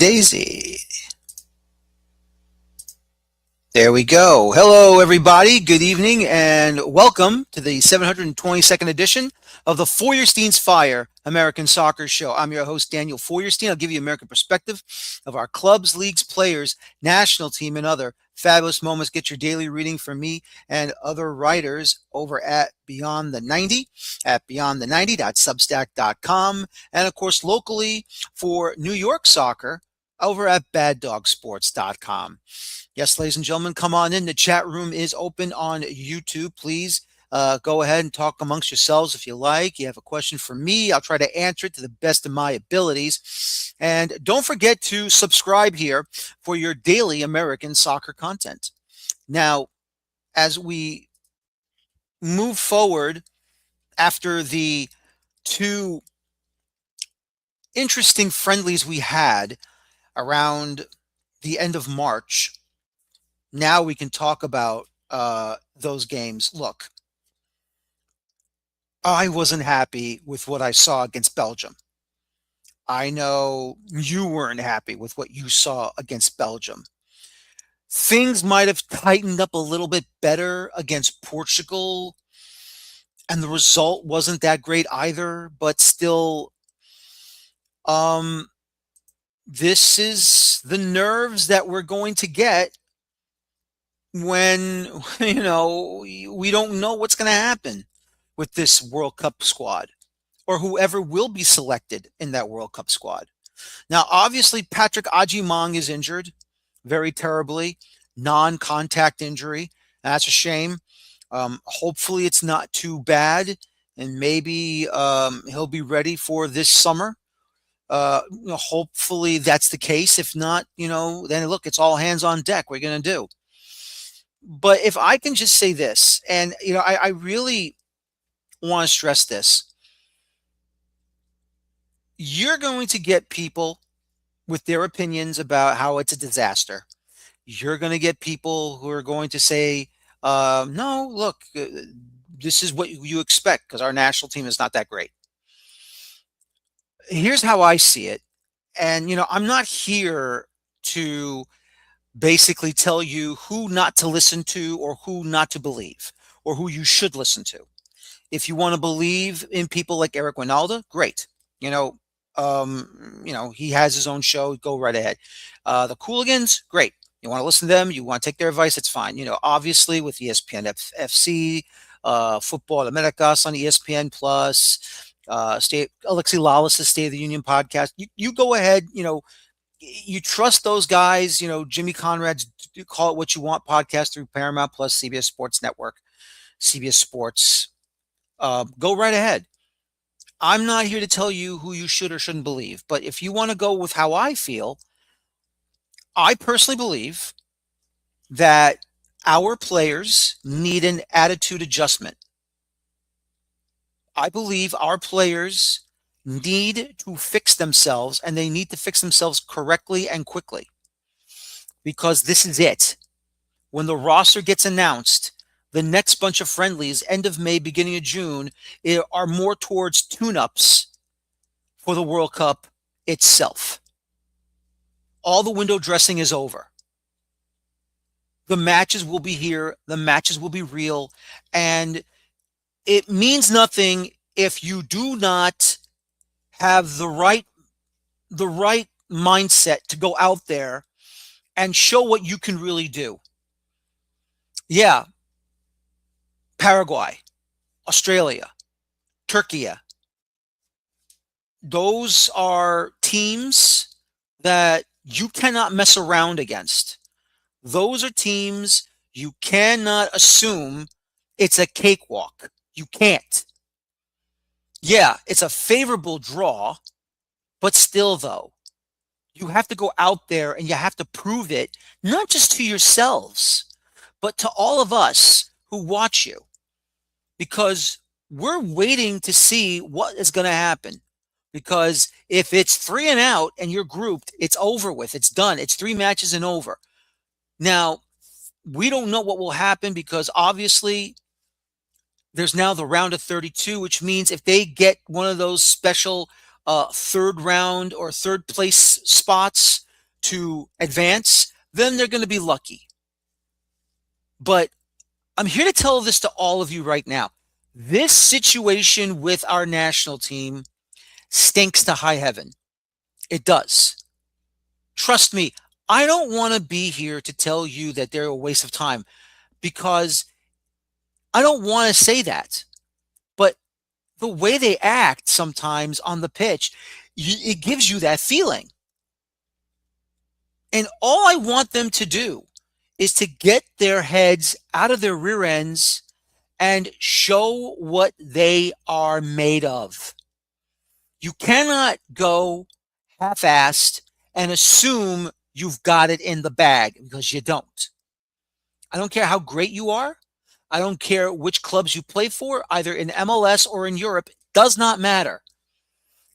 Daisy. There we go. Hello, everybody. Good evening, and welcome to the 722nd edition of the Feuerstein's Fire American Soccer Show. I'm your host, Daniel Feuerstein. I'll give you American perspective of our clubs, leagues, players, national team, and other fabulous moments. Get your daily reading from me and other writers over at Beyond the 90 at beyondthe90.substack.com, and of course, locally for New York soccer over at baddogsports.com. Yes, ladies and gentlemen, come on in. The chat room is open on YouTube. Please go ahead and talk amongst yourselves if you like. You have a question for me, I'll try to answer it to the best of my abilities. And don't forget to subscribe here for your daily American soccer content. Now, as we move forward after the two interesting friendlies we had around the end of March, now we can talk about those games. Look, I wasn't happy with what I saw against Belgium. I know you weren't happy with what you saw against Belgium. Things might have tightened up a little bit better against Portugal, and the result wasn't that great either, but still, this is the nerves that we're going to get when, we don't know what's going to happen with this World Cup squad or whoever will be selected in that World Cup squad. Now, obviously, Patrick Ajimong is injured very terribly, non-contact injury. That's a shame. Hopefully it's not too bad, and maybe he'll be ready for this summer. Hopefully that's the case. If not, then look, it's all hands on deck. What are you going to do? But if I can just say this, and I really want to stress this, you're going to get people with their opinions about how it's a disaster. You're going to get people who are going to say, no, look, this is what you expect because our national team is not that great. Here's how I see it. And, I'm not here to basically tell you who not to listen to or who not to believe or who you should listen to. If you want to believe in people like Eric Winalda, great. He has his own show. Go right ahead. The Cooligans, great. You want to listen to them, you want to take their advice, it's fine. Obviously with ESPN FC, Futbol Americas on ESPN Plus, Alexi Lawless's State of the Union podcast. You go ahead, you trust those guys, Jimmy Conrad's Call It What You Want podcast through Paramount Plus, CBS Sports Network, CBS Sports. Go right ahead. I'm not here to tell you who you should or shouldn't believe, but if you want to go with how I feel, I personally believe that our players need an attitude adjustment. I believe our players need to fix themselves, and they need to fix themselves correctly and quickly, because this is it. When the roster gets announced, the next bunch of friendlies, end of May, beginning of June, are more towards tune-ups for the World Cup itself. All the window dressing is over. The matches will be here. The matches will be real. And it means nothing if you do not have the right mindset to go out there and show what you can really do. Yeah. Paraguay, Australia, Turkey. Those are teams that you cannot mess around against. Those are teams you cannot assume it's a cakewalk. You can't. Yeah, it's a favorable draw, but still, though, you have to go out there and you have to prove it, not just to yourselves, but to all of us who watch you, because we're waiting to see what is going to happen. Because if it's 3 and out and you're grouped, it's over with. It's done. It's 3 matches and over. Now, we don't know what will happen because obviously there's now the round of 32, which means if they get one of those special third round or third place spots to advance, then they're going to be lucky. But I'm here to tell this to all of you right now. This situation with our national team stinks to high heaven. It does. Trust me, I don't want to be here to tell you that they're a waste of time, because I don't want to say that. But the way they act sometimes on the pitch, it gives you that feeling. And all I want them to do is to get their heads out of their rear ends and show what they are made of. You cannot go half-assed and assume you've got it in the bag, because you don't. I don't care how great you are. I don't care which clubs you play for, either in MLS or in Europe. It does not matter.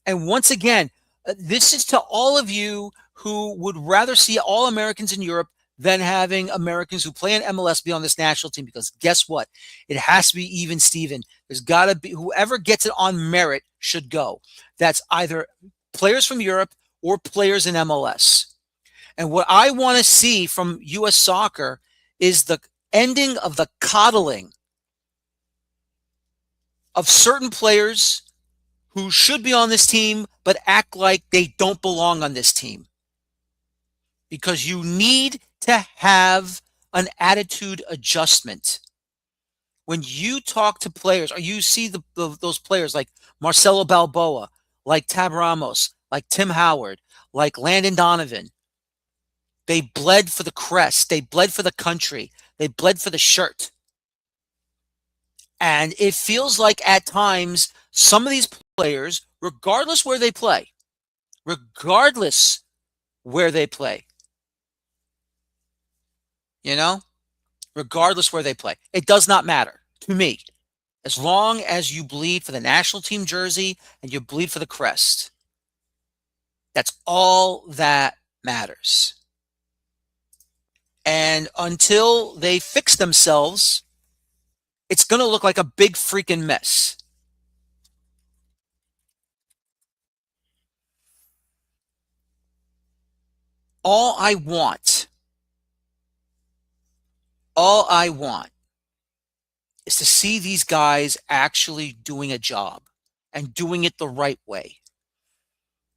And once again, this is to all of you who would rather see all Americans in Europe than having Americans who play in MLS be on this national team, because guess what? It has to be even, Steven. There's got to be, whoever gets it on merit should go. That's either players from Europe or players in MLS. And what I want to see from U.S. soccer is the ending of the coddling of certain players who should be on this team but act like they don't belong on this team. Because you need to have an attitude adjustment. When you talk to players, or you see those players like Marcelo Balboa, like Tab Ramos, like Tim Howard, like Landon Donovan, they bled for the crest. They bled for the country. They bled for the shirt. And it feels like at times some of these players, regardless where they play, regardless where they play, it does not matter to me. As long as you bleed for the national team jersey and you bleed for the crest, that's all that matters. And until they fix themselves, it's going to look like a big freaking mess. All I want is to see these guys actually doing a job and doing it the right way.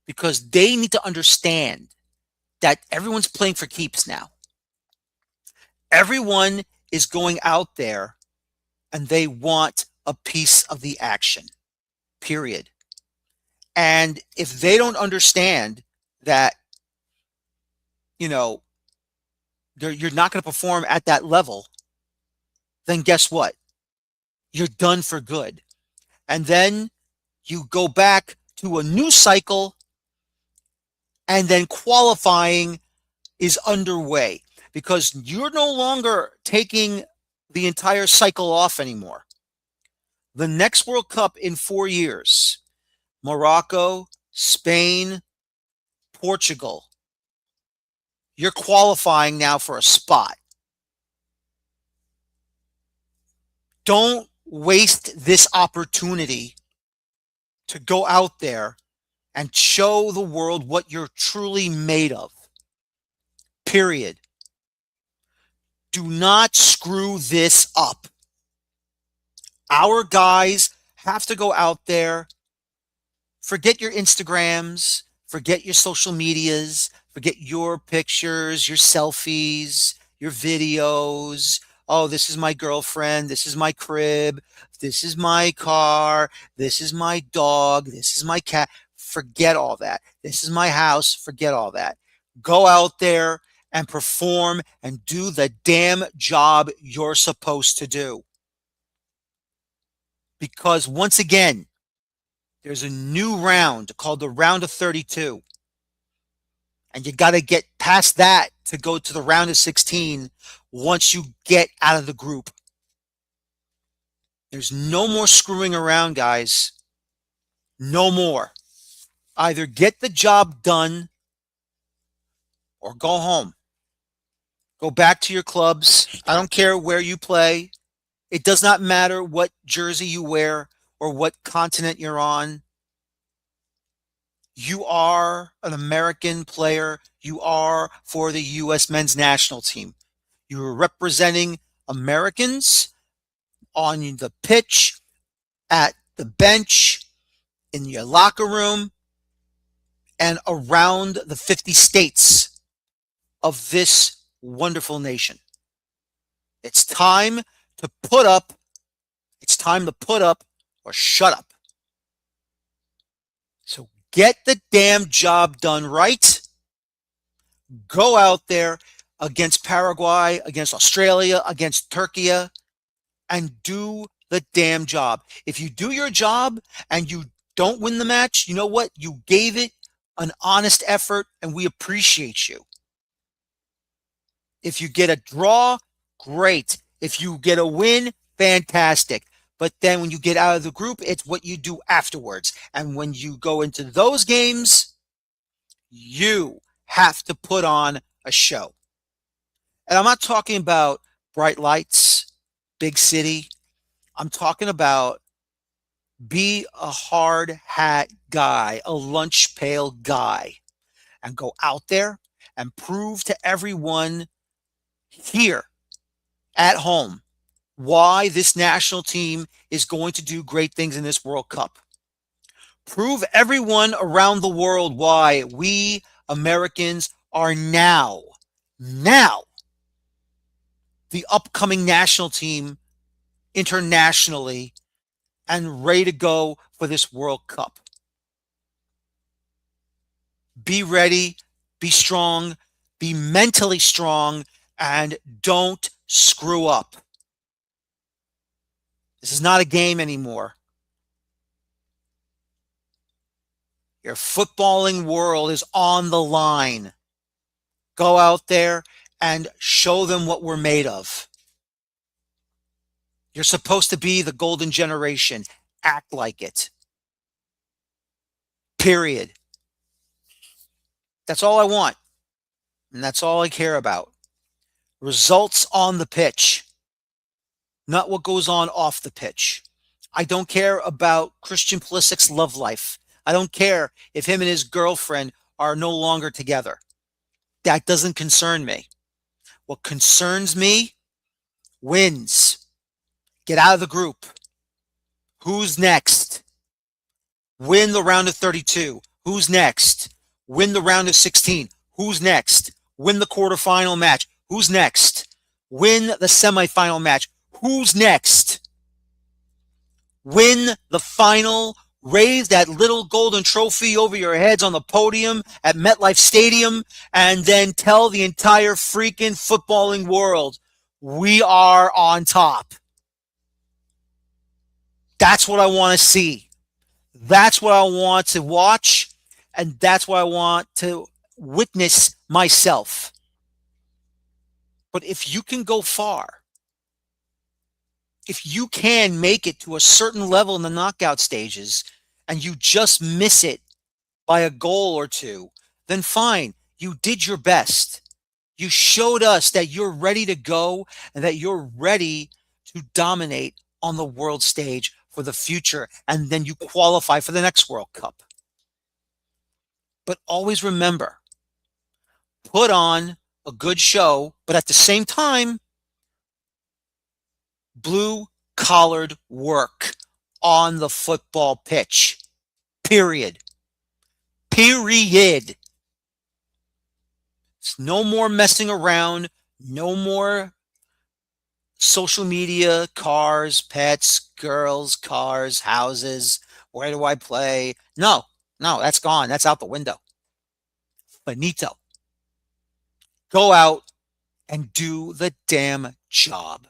Because they need to understand that everyone's playing for keeps now. Everyone is going out there and they want a piece of the action, period. And if they don't understand that, you're not going to perform at that level, then guess what? You're done for good. And then you go back to a new cycle, and then qualifying is underway, because you're no longer taking the entire cycle off anymore. The next World Cup in 4 years, Morocco, Spain, Portugal, you're qualifying now for a spot. Don't waste this opportunity to go out there and show the world what you're truly made of. Period. Do not screw this up. Our guys have to go out there. Forget your Instagrams. Forget your social medias. Forget your pictures, your selfies, your videos. Oh, this is my girlfriend. This is my crib. This is my car. This is my dog. This is my cat. Forget all that. This is my house. Forget all that. Go out there and perform and do the damn job you're supposed to do. Because once again, there's a new round called the round of 32. And you got to get past that to go to the round of 16 once you get out of the group. There's no more screwing around, guys. No more. Either get the job done or go home. Go back to your clubs. I don't care where you play. It does not matter what jersey you wear or what continent you're on. You are an American player. you are for the U.S. men's national team. You are representing Americans on the pitch, at the bench, in your locker room, and around the 50 states of this wonderful nation. It's time to put up. It's time to put up or shut up. So get the damn job done right. Go out there against Paraguay, against Australia, against Turkey, and do the damn job. If you do your job and you don't win the match, you know what? You gave it an honest effort, and we appreciate you. If you get a draw, great. If you get a win, fantastic. But then when you get out of the group, it's what you do afterwards. And when you go into those games, you have to put on a show. And I'm not talking about bright lights, big city. I'm talking about be a hard hat guy, a lunch pail guy, and go out there and prove to everyone here at home why this national team is going to do great things in this World Cup. Prove everyone around the world why we Americans are now the upcoming national team internationally and ready to go for this World Cup. Be ready, be strong, be mentally strong, and don't screw up. This is not a game anymore. Your footballing world is on the line. Go out there and show them what we're made of. You're supposed to be the golden generation. Act like it. Period. That's all I want. And that's all I care about. Results on the pitch, not what goes on off the pitch. I don't care about Christian Pulisic's love life. I don't care if him and his girlfriend are no longer together. That doesn't concern me. What concerns me, wins. Get out of the group. Who's next? Win the round of 32. Who's next? Win the round of 16. Who's next? Win the quarterfinal match. Who's next? Win the semifinal match. Who's next? Win the final. Raise that little golden trophy over your heads on the podium at MetLife Stadium, and then tell the entire freaking footballing world, we are on top. That's what I want to see. That's what I want to watch, and that's what I want to witness myself. But if you can go far, if you can make it to a certain level in the knockout stages and you just miss it by a goal or two, then fine, you did your best. You showed us that you're ready to go and that you're ready to dominate on the world stage for the future, and then you qualify for the next World Cup. But always remember, put on a good show, but at the same time, blue-collared work on the football pitch. Period. Period. It's no more messing around, no more social media, cars, pets, girls, cars, houses, where do I play? No, that's gone. That's out the window. Finito. Go out and do the damn job.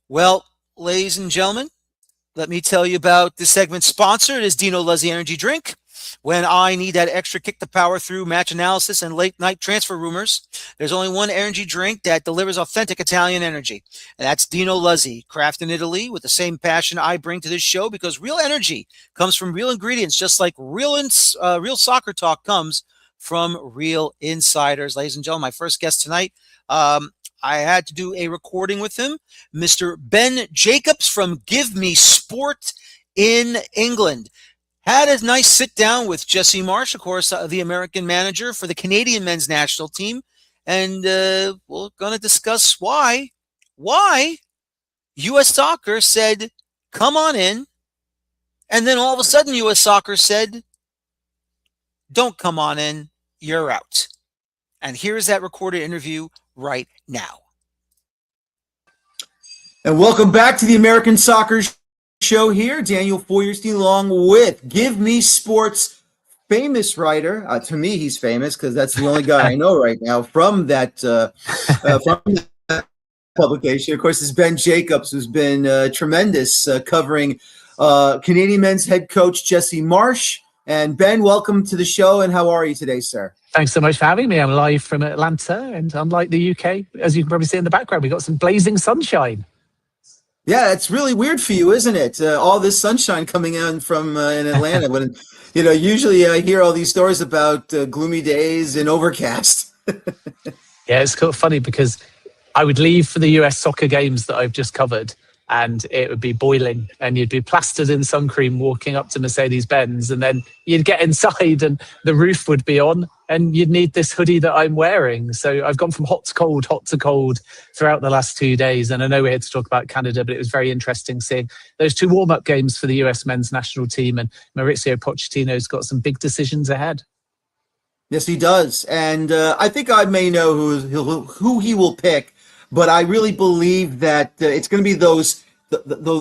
Well, ladies and gentlemen, let me tell you about this segment's sponsor. It is Dino Luzzi Energy Drink. When I need that extra kick to power through match analysis and late night transfer rumors, there's only one energy drink that delivers authentic Italian energy, and that's Dino Luzzi, crafted in Italy with the same passion I bring to this show, because real energy comes from real ingredients, just like real soccer talk comes from real insiders. Ladies and gentlemen, my first guest tonight, I had to do a recording with him, Mr. Ben Jacobs from Give Me Sport in England. Had a nice sit down with Jesse Marsch, of course, the American manager for the Canadian men's national team. And we're going to discuss why U.S. Soccer said, come on in. And then all of a sudden, U.S. Soccer said, don't come on in. You're out. And here's that recorded interview right now. And welcome back to the American Soccer Show here. Daniel Feuerstein along with Give Me Sports famous writer. To me, he's famous because that's the only guy I know right now from that publication. Of course, is Ben Jacobs, who's been tremendous covering Canadian men's head coach Jesse Marsch. And Ben, welcome to the show. And how are you today, sir? Thanks so much for having me. I'm live from Atlanta, and unlike the UK, as you can probably see in the background, we've got some blazing sunshine. Yeah, it's really weird for you, isn't it? All this sunshine coming in from in Atlanta. When usually I hear all these stories about gloomy days and overcast. Yeah, it's kind of funny because I would leave for the US soccer games that I've just covered, and it would be boiling, and you'd be plastered in sun cream walking up to Mercedes-Benz, and then you'd get inside and the roof would be on, and you'd need this hoodie that I'm wearing. So I've gone from hot to cold throughout the last 2 days. And I know we're here to talk about Canada, but it was very interesting seeing those two warm-up games for the US men's national team, and Mauricio Pochettino's got some big decisions ahead. Yes, he does. And I think I may know who he will pick, but I really believe that it's going to be those,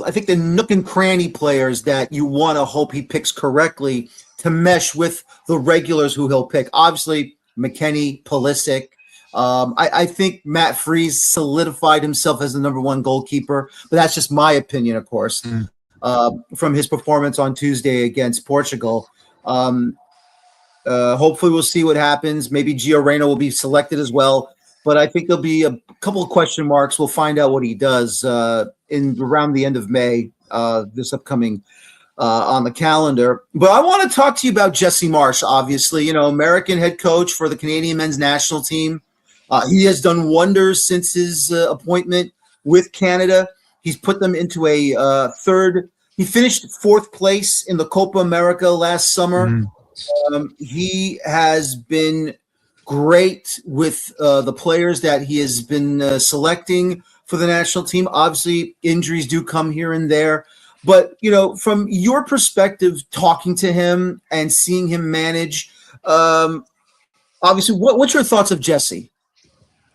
I think the nook and cranny players that you want to hope he picks correctly to mesh with the regulars who he'll pick. Obviously, McKennie, Pulisic. I think Matt Freese solidified himself as the number one goalkeeper, but that's just my opinion, of course, from his performance on Tuesday against Portugal. Hopefully we'll see what happens. Maybe Gio Reyna will be selected as well. But I think there'll be a couple of question marks. We'll find out what he does around the end of May, this upcoming on the calendar. But I want to talk to you about Jesse Marsch, obviously, American head coach for the Canadian men's national team. He has done wonders since his appointment with Canada. He's put them into a third. He finished fourth place in the Copa America last summer. He has been great with the players that he has been selecting for the national team. Obviously, injuries do come here and there. But, from your perspective, talking to him and seeing him manage, obviously, what's your thoughts of Jesse?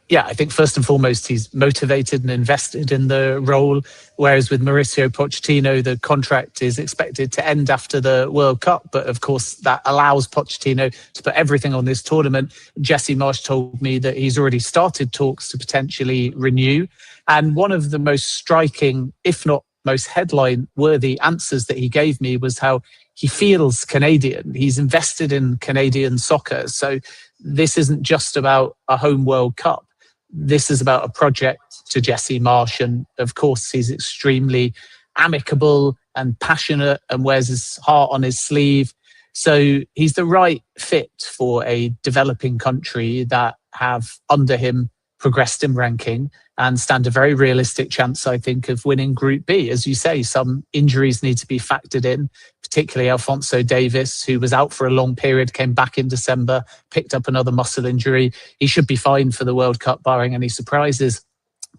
Yeah, I think first and foremost, he's motivated and invested in the role, whereas with Mauricio Pochettino, the contract is expected to end after the World Cup. But of course, that allows Pochettino to put everything on this tournament. Jesse Marsch told me that he's already started talks to potentially renew. And one of the most striking, if not most headline-worthy answers that he gave me was how he feels Canadian. He's invested in Canadian soccer. So this isn't just about a home World Cup. This is about a project to Jesse Marsch. And of course, he's extremely amicable and passionate and wears his heart on his sleeve. So he's the right fit for a developing country that have under him progressed in ranking and stand a very realistic chance, I think, of winning Group B. As you say, some injuries need to be factored in, particularly Alphonso Davies, who was out for a long period, came back in December, picked up another muscle injury. He should be fine for the World Cup, barring any surprises.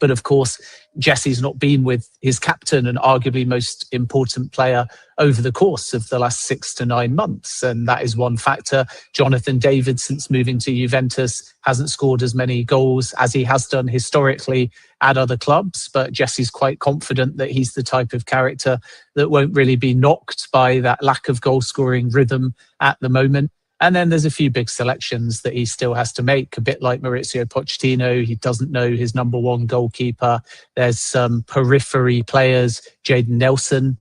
But of course, Jesse's not been with his captain and arguably most important player over the course of the last 6 to 9 months. And that is one factor. Jonathan David, since moving to Juventus, hasn't scored as many goals as he has done historically at other clubs. But Jesse's quite confident that he's the type of character that won't really be knocked by that lack of goal scoring rhythm at the moment. And then there's a few big selections that he still has to make, a bit like Mauricio Pochettino. He doesn't know his number one goalkeeper. There's some periphery players. Jadon Nelson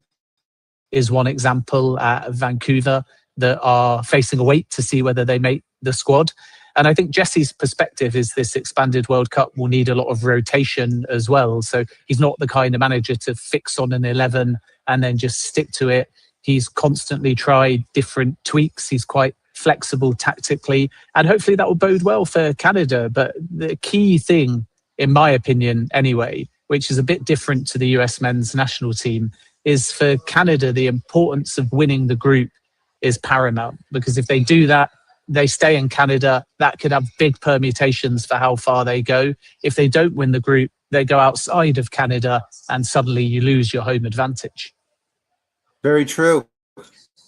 is one example at Vancouver that are facing a wait to see whether they make the squad. And I think Jesse's perspective is this expanded World Cup will need a lot of rotation as well. So he's not the kind of manager to fix on an 11 and then just stick to it. He's constantly tried different tweaks. He's quite flexible tactically, and hopefully that will bode well for Canada. But the key thing, in my opinion anyway, which is a bit different to the US men's national team, is for Canada the importance of winning the group is paramount, because if they do that, they stay in Canada. That could have big permutations for how far they go. If they don't win the group, they go outside of Canada, and suddenly you lose your home advantage. Very true.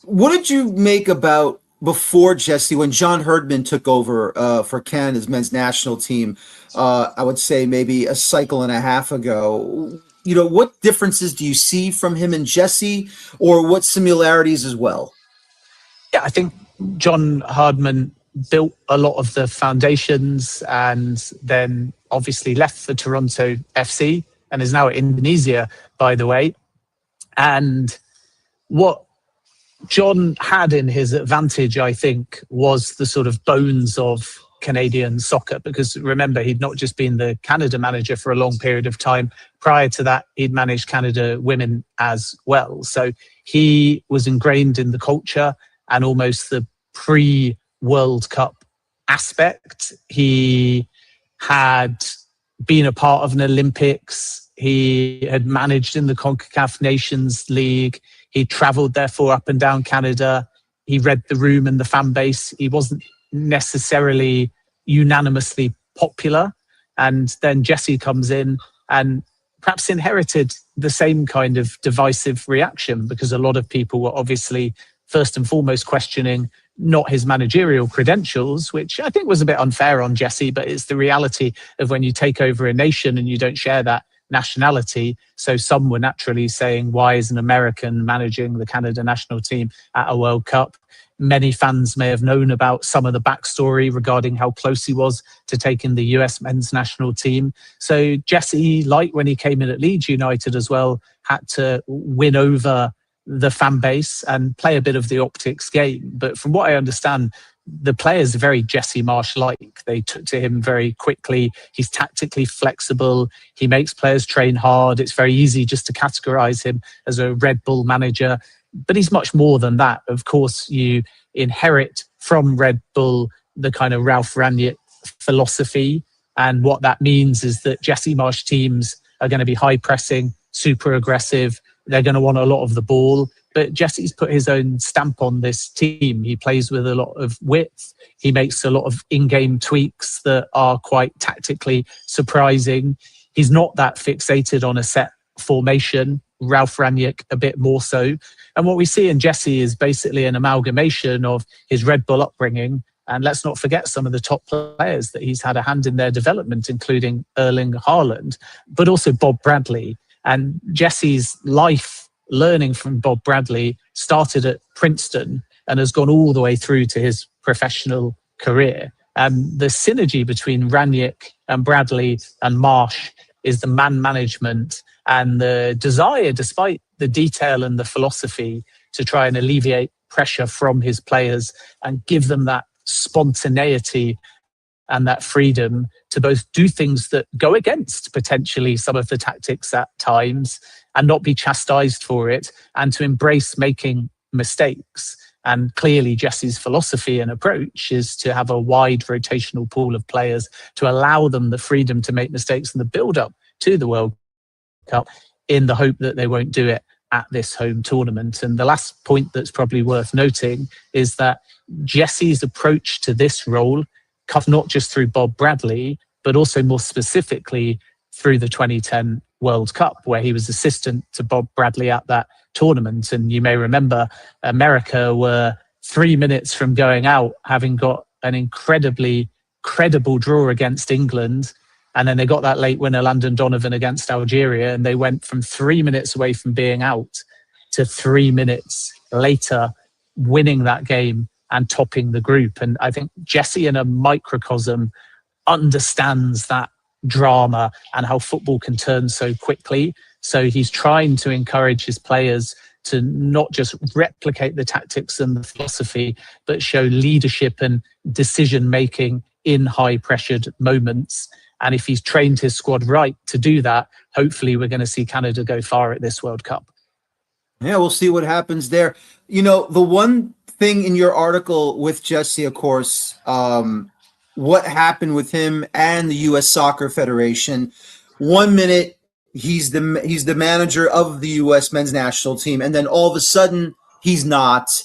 What did you make about before Jesse, when John Herdman took over for Canada's men's national team? I would say maybe a cycle and a half ago. What differences do you see from him and Jesse, or what similarities as well? Yeah, I think John Herdman built a lot of the foundations, and then obviously left for Toronto FC and is now at Indonesia, by the way. And what John had in his advantage, I think, was the sort of bones of Canadian soccer, because remember, he'd not just been the Canada manager for a long period of time. Prior to that, he'd managed Canada women as well. So he was ingrained in the culture and almost the pre-World Cup aspect. He had been a part of an Olympics. He had managed in the CONCACAF Nations League. He travelled, therefore, up and down Canada. He read the room and the fan base. He wasn't necessarily unanimously popular. And then Jesse comes in and perhaps inherited the same kind of divisive reaction, because a lot of people were obviously first and foremost questioning not his managerial credentials, which I think was a bit unfair on Jesse, but it's the reality of when you take over a nation and you don't share that nationality. So some were naturally saying, why is an American managing the Canada national team at a World Cup? Many fans may have known about some of the backstory regarding how close he was to taking the US men's national team. So Jesse, like when he came in at Leeds United as well, had to win over the fan base and play a bit of the optics game. But from what I understand, the players are very Jesse Marsch-like. They took to him very quickly. He's tactically flexible. He makes players train hard. It's very easy just to categorize him as a Red Bull manager. But he's much more than that. Of course, you inherit from Red Bull the kind of Ralph Rangnick philosophy. And what that means is that Jesse Marsch teams are going to be high pressing, super aggressive. They're going to want a lot of the ball. But Jesse's put his own stamp on this team. He plays with a lot of width. He makes a lot of in-game tweaks that are quite tactically surprising. He's not that fixated on a set formation. Ralph Rangnick a bit more so. And what we see in Jesse is basically an amalgamation of his Red Bull upbringing. And let's not forget some of the top players that he's had a hand in their development, including Erling Haaland, but also Bob Bradley. And Jesse's life learning from Bob Bradley started at Princeton and has gone all the way through to his professional career. And the synergy between Rangnick and Bradley and Marsch is the man management and the desire, despite the detail and the philosophy, to try and alleviate pressure from his players and give them that spontaneity and that freedom to both do things that go against potentially some of the tactics at times and not be chastised for it, and to embrace making mistakes. And clearly Jesse's philosophy and approach is to have a wide rotational pool of players to allow them the freedom to make mistakes in the build-up to the World Cup, in the hope that they won't do it at this home tournament. And the last point that's probably worth noting is that Jesse's approach to this role comes not just through Bob Bradley, but also more specifically through the 2010 World Cup, where he was assistant to Bob Bradley at that tournament. And you may remember America were 3 minutes from going out, having got an incredibly credible draw against England. And then they got that late winner, Landon Donovan, against Algeria. And they went from 3 minutes away from being out to 3 minutes later winning that game and topping the group. And I think Jesse, in a microcosm, understands that drama and how football can turn so quickly. So he's trying to encourage his players to not just replicate the tactics and the philosophy, but show leadership and decision-making in high-pressured moments. And if he's trained his squad right to do that, hopefully we're going to see Canada go far at this World Cup. Yeah, we'll see what happens there. The one thing in your article with Jesse, of course, what happened with him and the U.S. Soccer Federation. 1 minute, he's the manager of the U.S. men's national team, and then all of a sudden, he's not.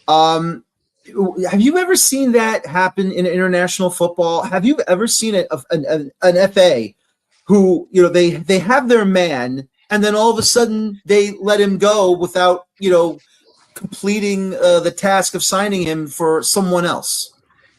Have you ever seen that happen in international football? Have you ever seen an FA who, they have their man and then all of a sudden they let him go without, completing the task of signing him for someone else?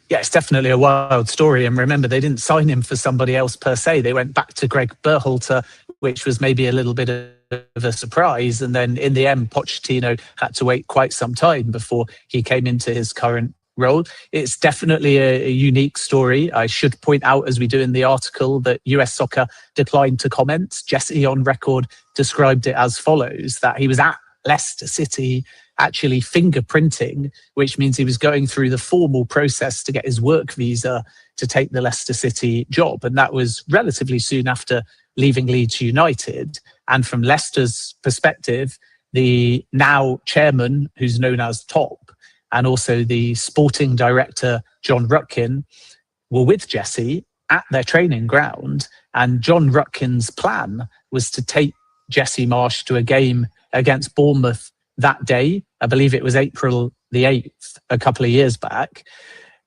Yeah, it's definitely a wild story. And remember, they didn't sign him for somebody else per se. They went back to Greg Berhalter, which was maybe a little bit of a surprise. And then in the end, Pochettino had to wait quite some time before he came into his current role. It's definitely a unique story. I should point out, as we do in the article, that US Soccer declined to comment. Jesse, on record, described it as follows, that he was at Leicester City actually fingerprinting, which means he was going through the formal process to get his work visa to take the Leicester City job. And that was relatively soon after leaving Leeds United. And from Leicester's perspective, the now chairman, who's known as Top, and also the sporting director, John Rutkin, were with Jesse at their training ground. And John Rutkin's plan was to take Jesse Marsch to a game against Bournemouth that day. I believe it was April the 8th, a couple of years back.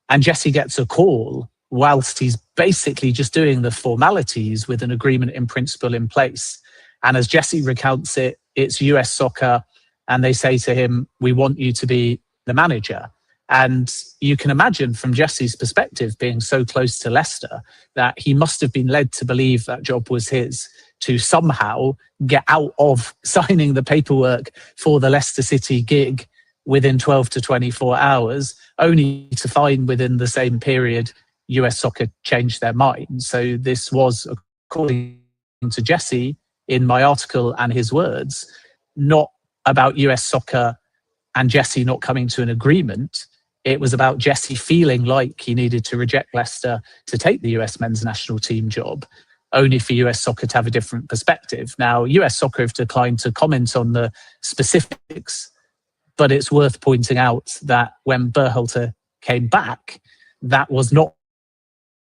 And Jesse gets a call whilst he's basically just doing the formalities with an agreement in principle in place. And as Jesse recounts it, it's US Soccer, and they say to him, "We want you to be the manager." And you can imagine from Jesse's perspective, being so close to Leicester, that he must have been led to believe that job was his, to somehow get out of signing the paperwork for the Leicester City gig within 12 to 24 hours, only to find within the same period US Soccer changed their mind. So this was, according to Jesse, in my article and his words, not about US Soccer and Jesse not coming to an agreement. It was about Jesse feeling like he needed to reject Leicester to take the US men's national team job, only for US Soccer to have a different perspective. Now, US Soccer have declined to comment on the specifics, but it's worth pointing out that when Berhalter came back, that was not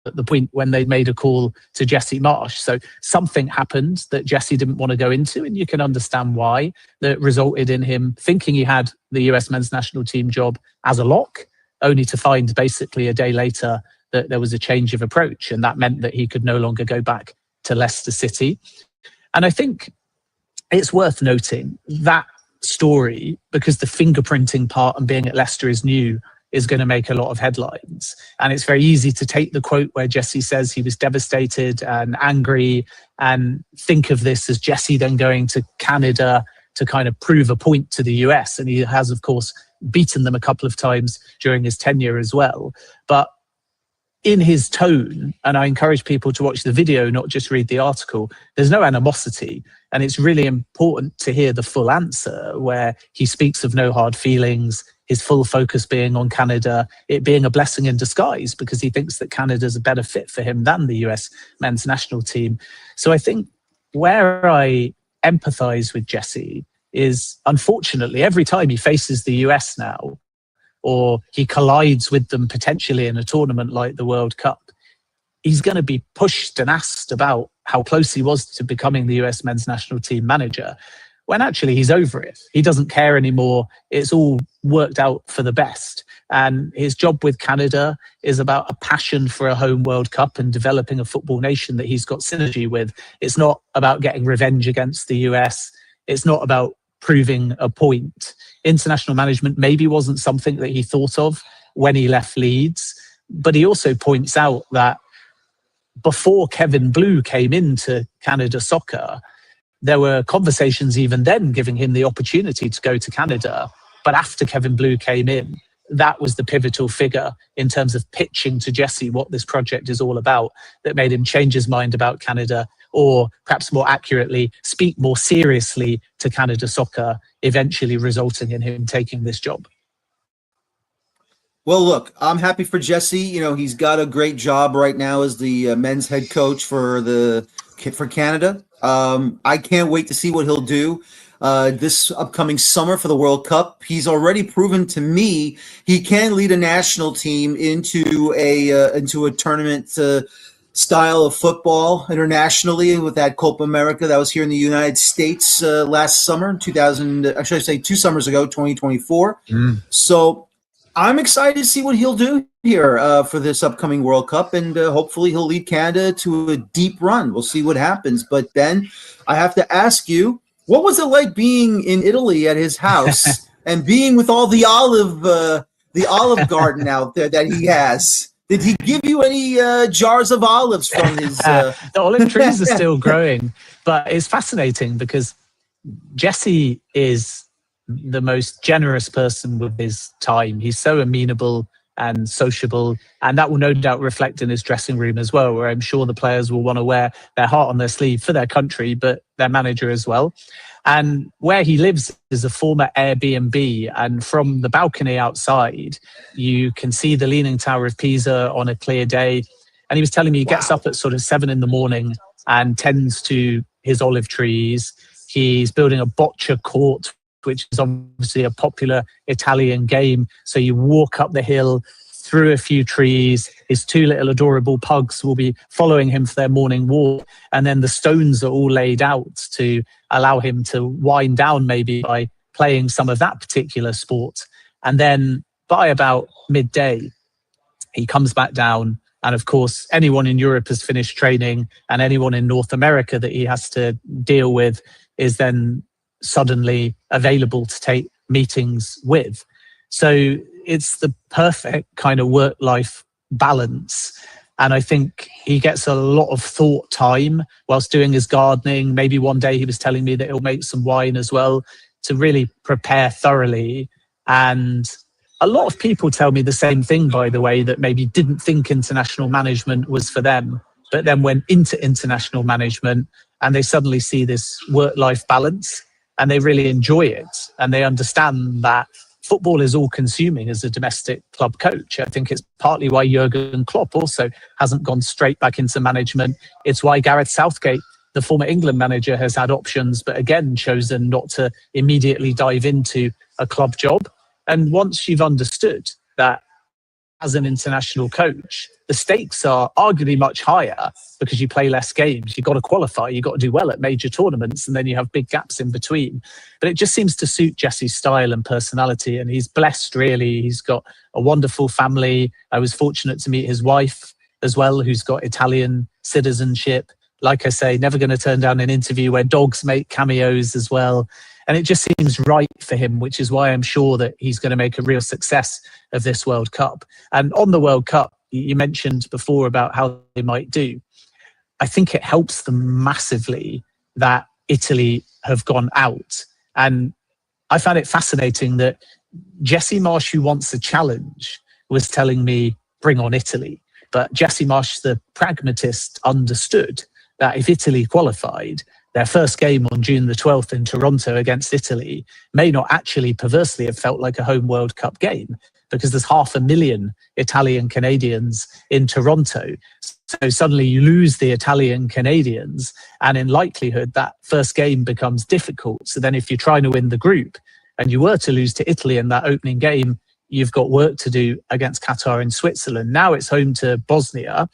at the point when they made a call to Jesse Marsch. So something happened that Jesse didn't want to go into, and you can understand why, that resulted in him thinking he had the US men's national team job as a lock, only to find basically a day later that there was a change of approach, and that meant that he could no longer go back to Leicester City. And I think it's worth noting that story, because the fingerprinting part and being at Leicester is new, is going to make a lot of headlines. And it's very easy to take the quote where Jesse says he was devastated and angry and think of this as Jesse then going to Canada to kind of prove a point to the US. And he has, of course, beaten them a couple of times during his tenure as well. But in his tone, and I encourage people to watch the video, not just read the article, there's no animosity. And it's really important to hear the full answer, where he speaks of no hard feelings, his full focus being on Canada, it being a blessing in disguise, because he thinks that Canada's a better fit for him than the US men's national team. So I think where I empathize with Jesse is, unfortunately, every time he faces the US now, or he collides with them potentially in a tournament like the World Cup, he's going to be pushed and asked about how close he was to becoming the US men's national team manager, when actually he's over it. He doesn't care anymore. It's all worked out for the best. And his job with Canada is about a passion for a home World Cup and developing a football nation that he's got synergy with. It's not about getting revenge against the US. It's not about proving a point. International management maybe wasn't something that he thought of when he left Leeds, but he also points out that before Kevin Blue came into Canada Soccer, there were conversations even then giving him the opportunity to go to Canada. But after Kevin Blue came in, that was the pivotal figure in terms of pitching to Jesse what this project is all about, that made him change his mind about Canada, or perhaps more accurately, speak more seriously to Canada Soccer, eventually resulting in him taking this job. Well, look, I'm happy for Jesse. You know, he's got a great job right now as the men's head coach for Canada. I can't wait to see what he'll do this upcoming summer for the World Cup. He's already proven to me he can lead a national team into a tournament style of football internationally with that Copa America that was here in the United States last summer, 2000. Actually, I say 2 summers ago, 2024. So I'm excited to see what he'll do here for this upcoming World Cup, and hopefully he'll lead Canada to a deep run. We'll see what happens. But Ben, I have to ask you, what was it like being in Italy at his house and being with all the olive garden out there that he has? Did he give you any jars of olives from his? The olive trees are still growing, but it's fascinating because Jesse is the most generous person with his time. He's so amenable and sociable, and that will no doubt reflect in his dressing room as well, where I'm sure the players will want to wear their heart on their sleeve for their country, but their manager as well. And where he lives is a former Airbnb, and from the balcony outside, you can see the Leaning Tower of Pisa on a clear day. And he was telling me he gets up at sort of 7 a.m. and tends to his olive trees. He's building a bocce court, which is obviously a popular Italian game. So you walk up the hill through a few trees. His 2 little adorable pugs will be following him for their morning walk. And then the stones are all laid out to allow him to wind down maybe by playing some of that particular sport. And then by about midday, he comes back down. And of course, anyone in Europe has finished training, and anyone in North America that he has to deal with is then suddenly available to take meetings with. So it's the perfect kind of work-life balance. And I think he gets a lot of thought time whilst doing his gardening. Maybe one day he was telling me that he'll make some wine as well to really prepare thoroughly. And a lot of people tell me the same thing, by the way, that maybe didn't think international management was for them, but then went into international management and they suddenly see this work-life balance and they really enjoy it. And they understand that football is all consuming as a domestic club coach. I think it's partly why Jurgen Klopp also hasn't gone straight back into management. It's why Gareth Southgate, the former England manager, has had options, but again, chosen not to immediately dive into a club job. And once you've understood that as an international coach, the stakes are arguably much higher because you play less games. You've got to qualify. You've got to do well at major tournaments, and then you have big gaps in between. But it just seems to suit Jesse's style and personality. And he's blessed, really. He's got a wonderful family. I was fortunate to meet his wife as well, who's got Italian citizenship. Like I say, never going to turn down an interview where dogs make cameos as well. And it just seems right for him, which is why I'm sure that he's going to make a real success of this World Cup. And on the World Cup, you mentioned before about how they might do. I think it helps them massively that Italy have gone out. And I found it fascinating that Jesse Marsch, who wants a challenge, was telling me, bring on Italy. But Jesse Marsch, the pragmatist, understood that if Italy qualified, their first game on June the 12th in Toronto against Italy may not actually perversely have felt like a home World Cup game, because there's 500,000 Italian Canadians in Toronto. So suddenly you lose the Italian Canadians, and in likelihood that first game becomes difficult. So then if you're trying to win the group and you were to lose to Italy in that opening game, you've got work to do against Qatar and Switzerland. Now it's home to Bosnia.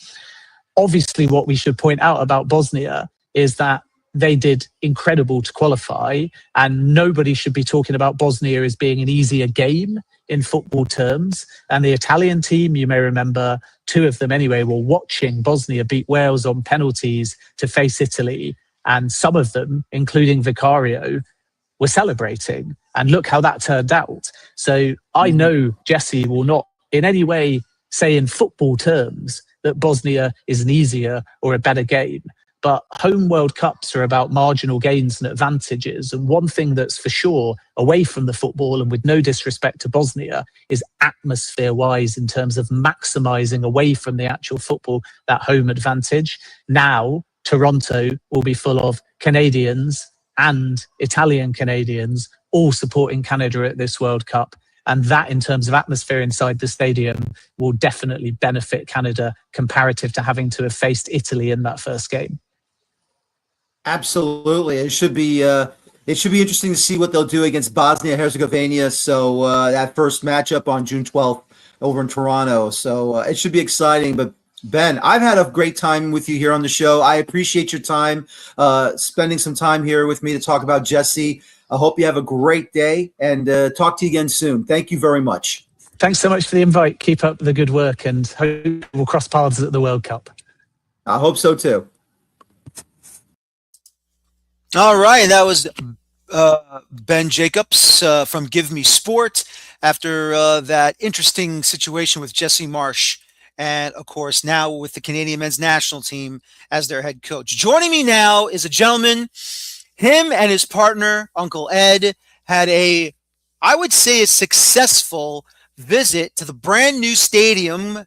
Obviously, what we should point out about Bosnia is that they did incredible to qualify, and nobody should be talking about Bosnia as being an easier game in football terms. And the Italian team, you may remember, 2 of them anyway, were watching Bosnia beat Wales on penalties to face Italy. And some of them, including Vicario, were celebrating. And look how that turned out. So I know Jesse will not in any way say in football terms that Bosnia is an easier or a better game. But home World Cups are about marginal gains and advantages. And one thing that's for sure away from the football, and with no disrespect to Bosnia, is atmosphere-wise in terms of maximising away from the actual football that home advantage. Now, Toronto will be full of Canadians and Italian Canadians all supporting Canada at this World Cup. And that, in terms of atmosphere inside the stadium, will definitely benefit Canada comparative to having to have faced Italy in that first game. Absolutely. It should be interesting to see what they'll do against Bosnia-Herzegovina. So that first matchup on June 12th over in Toronto. So it should be exciting. But Ben, I've had a great time with you here on the show. I appreciate your time, spending some time here with me to talk about Jesse. I hope you have a great day and talk to you again soon. Thank you very much. Thanks so much for the invite. Keep up the good work and hope we'll cross paths at the World Cup. I hope so too. All right, that was Ben Jacobs from Give Me Sport after that interesting situation with Jesse Marsch. And of course, now with the Canadian men's national team as their head coach. Joining me now is a gentleman. Him and his partner, Uncle Ed, had I would say, a successful visit to the brand new stadium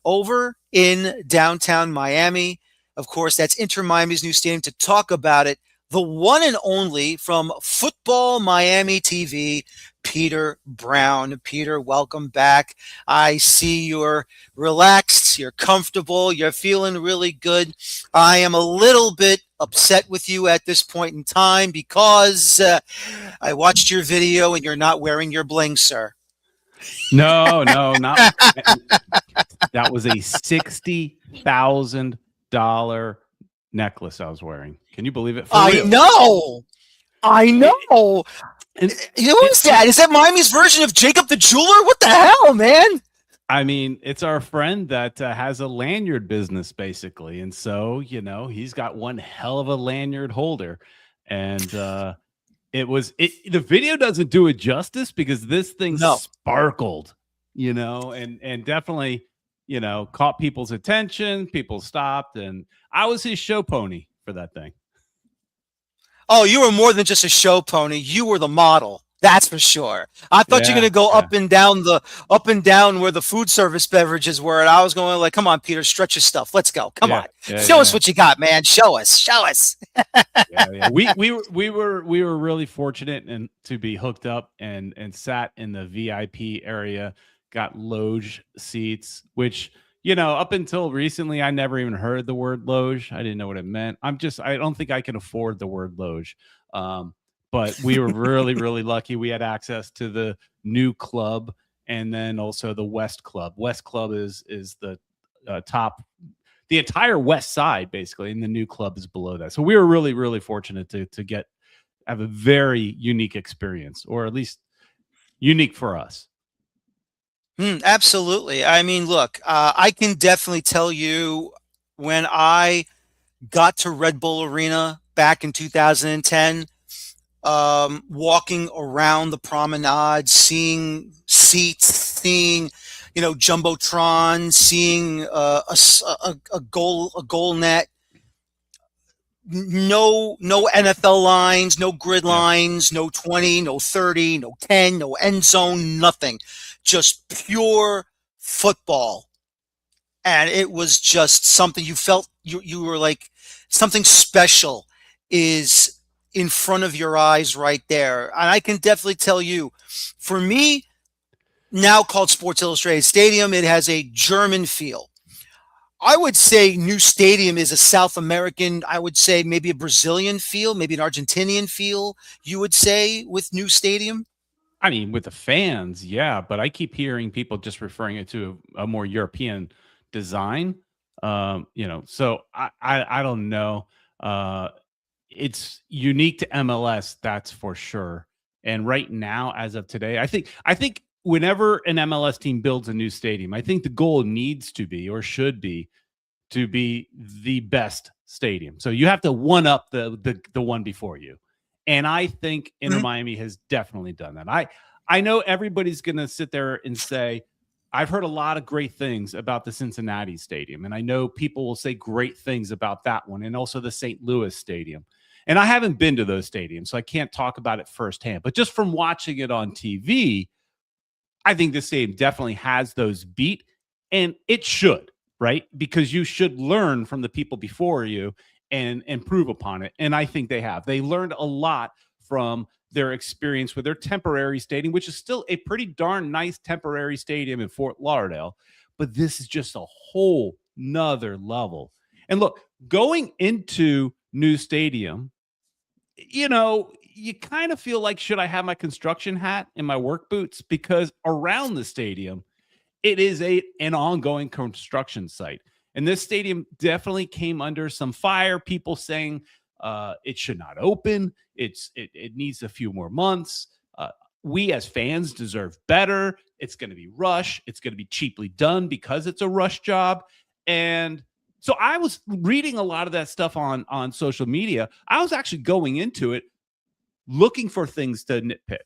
over in downtown Miami. Of course, that's Inter Miami's new stadium. To talk about it, the one and only from Futbol Miami TV, Pieter Brown. Pieter, welcome back. I see you're relaxed, you're comfortable, you're feeling really good. I am a little bit upset with you at this point in time because I watched your video and you're not wearing your bling, sir. No, not that was a $60,000 necklace I was wearing. Can you believe it? I know. And Who is that? Is that Miami's version of Jacob the Jeweler? What the hell, man? I mean, it's our friend that has a lanyard business, basically. And so, he's got one hell of a lanyard holder. And the video doesn't do it justice because this thing sparkled, and definitely, caught people's attention. People stopped. And I was his show pony for that thing. Oh, you were more than just a show pony. You were the model. That's for sure. I thought you were going to go up and down where the food service beverages were. And I was going like, come on, Pieter, stretch your stuff. Let's go. Come on. Show us what you got, man. Show us. We were really fortunate and to be hooked up and sat in the VIP area, got loge seats, which, up until recently, I never even heard the word loge. I didn't know what it meant. I don't think I can afford the word loge. But we were really, really lucky. We had access to the new club and then also the West Club. West Club is the top, the entire West Side, basically, and the new club is below that. So we were really, really fortunate to have a very unique experience, or at least unique for us. Absolutely. I mean, look, I can definitely tell you when I got to Red Bull Arena back in 2010, walking around the promenade, seeing seats, seeing, Jumbotron, seeing a goal net, no NFL lines, no grid lines, no 20, no 30, no 10, no end zone, nothing. Just pure football. And it was just something you felt you were like something special is in front of your eyes right there. And I can definitely tell you, for me, now called Sports Illustrated Stadium, it has a German feel. I would say new stadium is a South American, I would say maybe a Brazilian feel, maybe an Argentinian feel, you would say, with new stadium? I mean, with the fans, yeah, but I keep hearing people just referring it to a more European design. So I don't know. It's unique to MLS, that's for sure. And right now, as of today, I think whenever an MLS team builds a new stadium, I think the goal needs to be, or should be, to be the best stadium. So you have to one up the one before you. And I think Inter Miami has definitely done that. I know everybody's going to sit there and say, I've heard a lot of great things about the Cincinnati Stadium. And I know people will say great things about that one, and also the St. Louis Stadium. And I haven't been to those stadiums, so I can't talk about it firsthand. But just from watching it on TV, I think this stadium definitely has those beat, and it should, right? Because you should learn from the people before you and improve upon it. And I think they have. They learned a lot from their experience with their temporary stadium, which is still a pretty darn nice temporary stadium in Fort Lauderdale. But this is just a whole nother level. And look, going into new stadium, you kind of feel like, should I have my construction hat and my work boots? Because around the stadium, it is an ongoing construction site. And this stadium definitely came under some fire. People saying it should not open. It needs a few more months. We as fans deserve better. It's going to be rush. It's going to be cheaply done because it's a rush job. And so I was reading a lot of that stuff on social media. I was actually going into it looking for things to nitpick,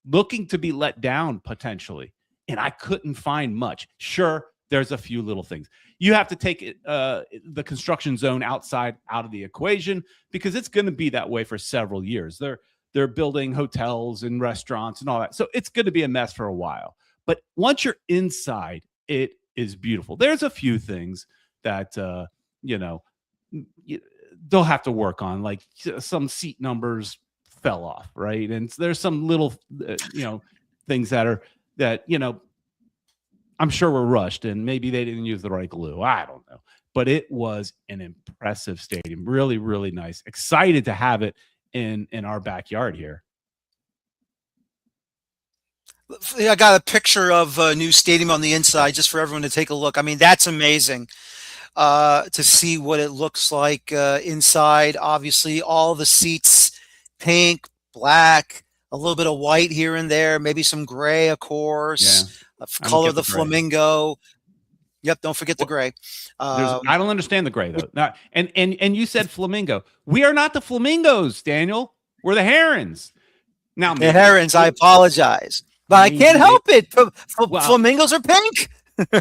looking to be let down potentially. And I couldn't find much. Sure, there's a few little things. You have to take the construction zone out of the equation because it's going to be that way for several years. They're building hotels and restaurants and all that. So it's going to be a mess for a while. But once you're inside, it is beautiful. There's a few things that, they'll have to work on, like some seat numbers fell off, right? And there's some little, things that I'm sure were rushed and maybe they didn't use the right glue. I don't know. But it was an impressive stadium. Really, really nice. Excited to have it in our backyard here. I got a picture of a new stadium on the inside just for everyone to take a look. I mean, that's amazing to see what it looks like inside. Obviously, all the seats, pink, black, a little bit of white here and there, maybe some gray, of course. Color of the flamingo. Yep, don't forget the gray. I don't understand the gray though. Now, and you said flamingo. We are not the flamingos, Daniel. We're the herons. Now the herons. I apologize, but I can't help it. Flamingos are pink.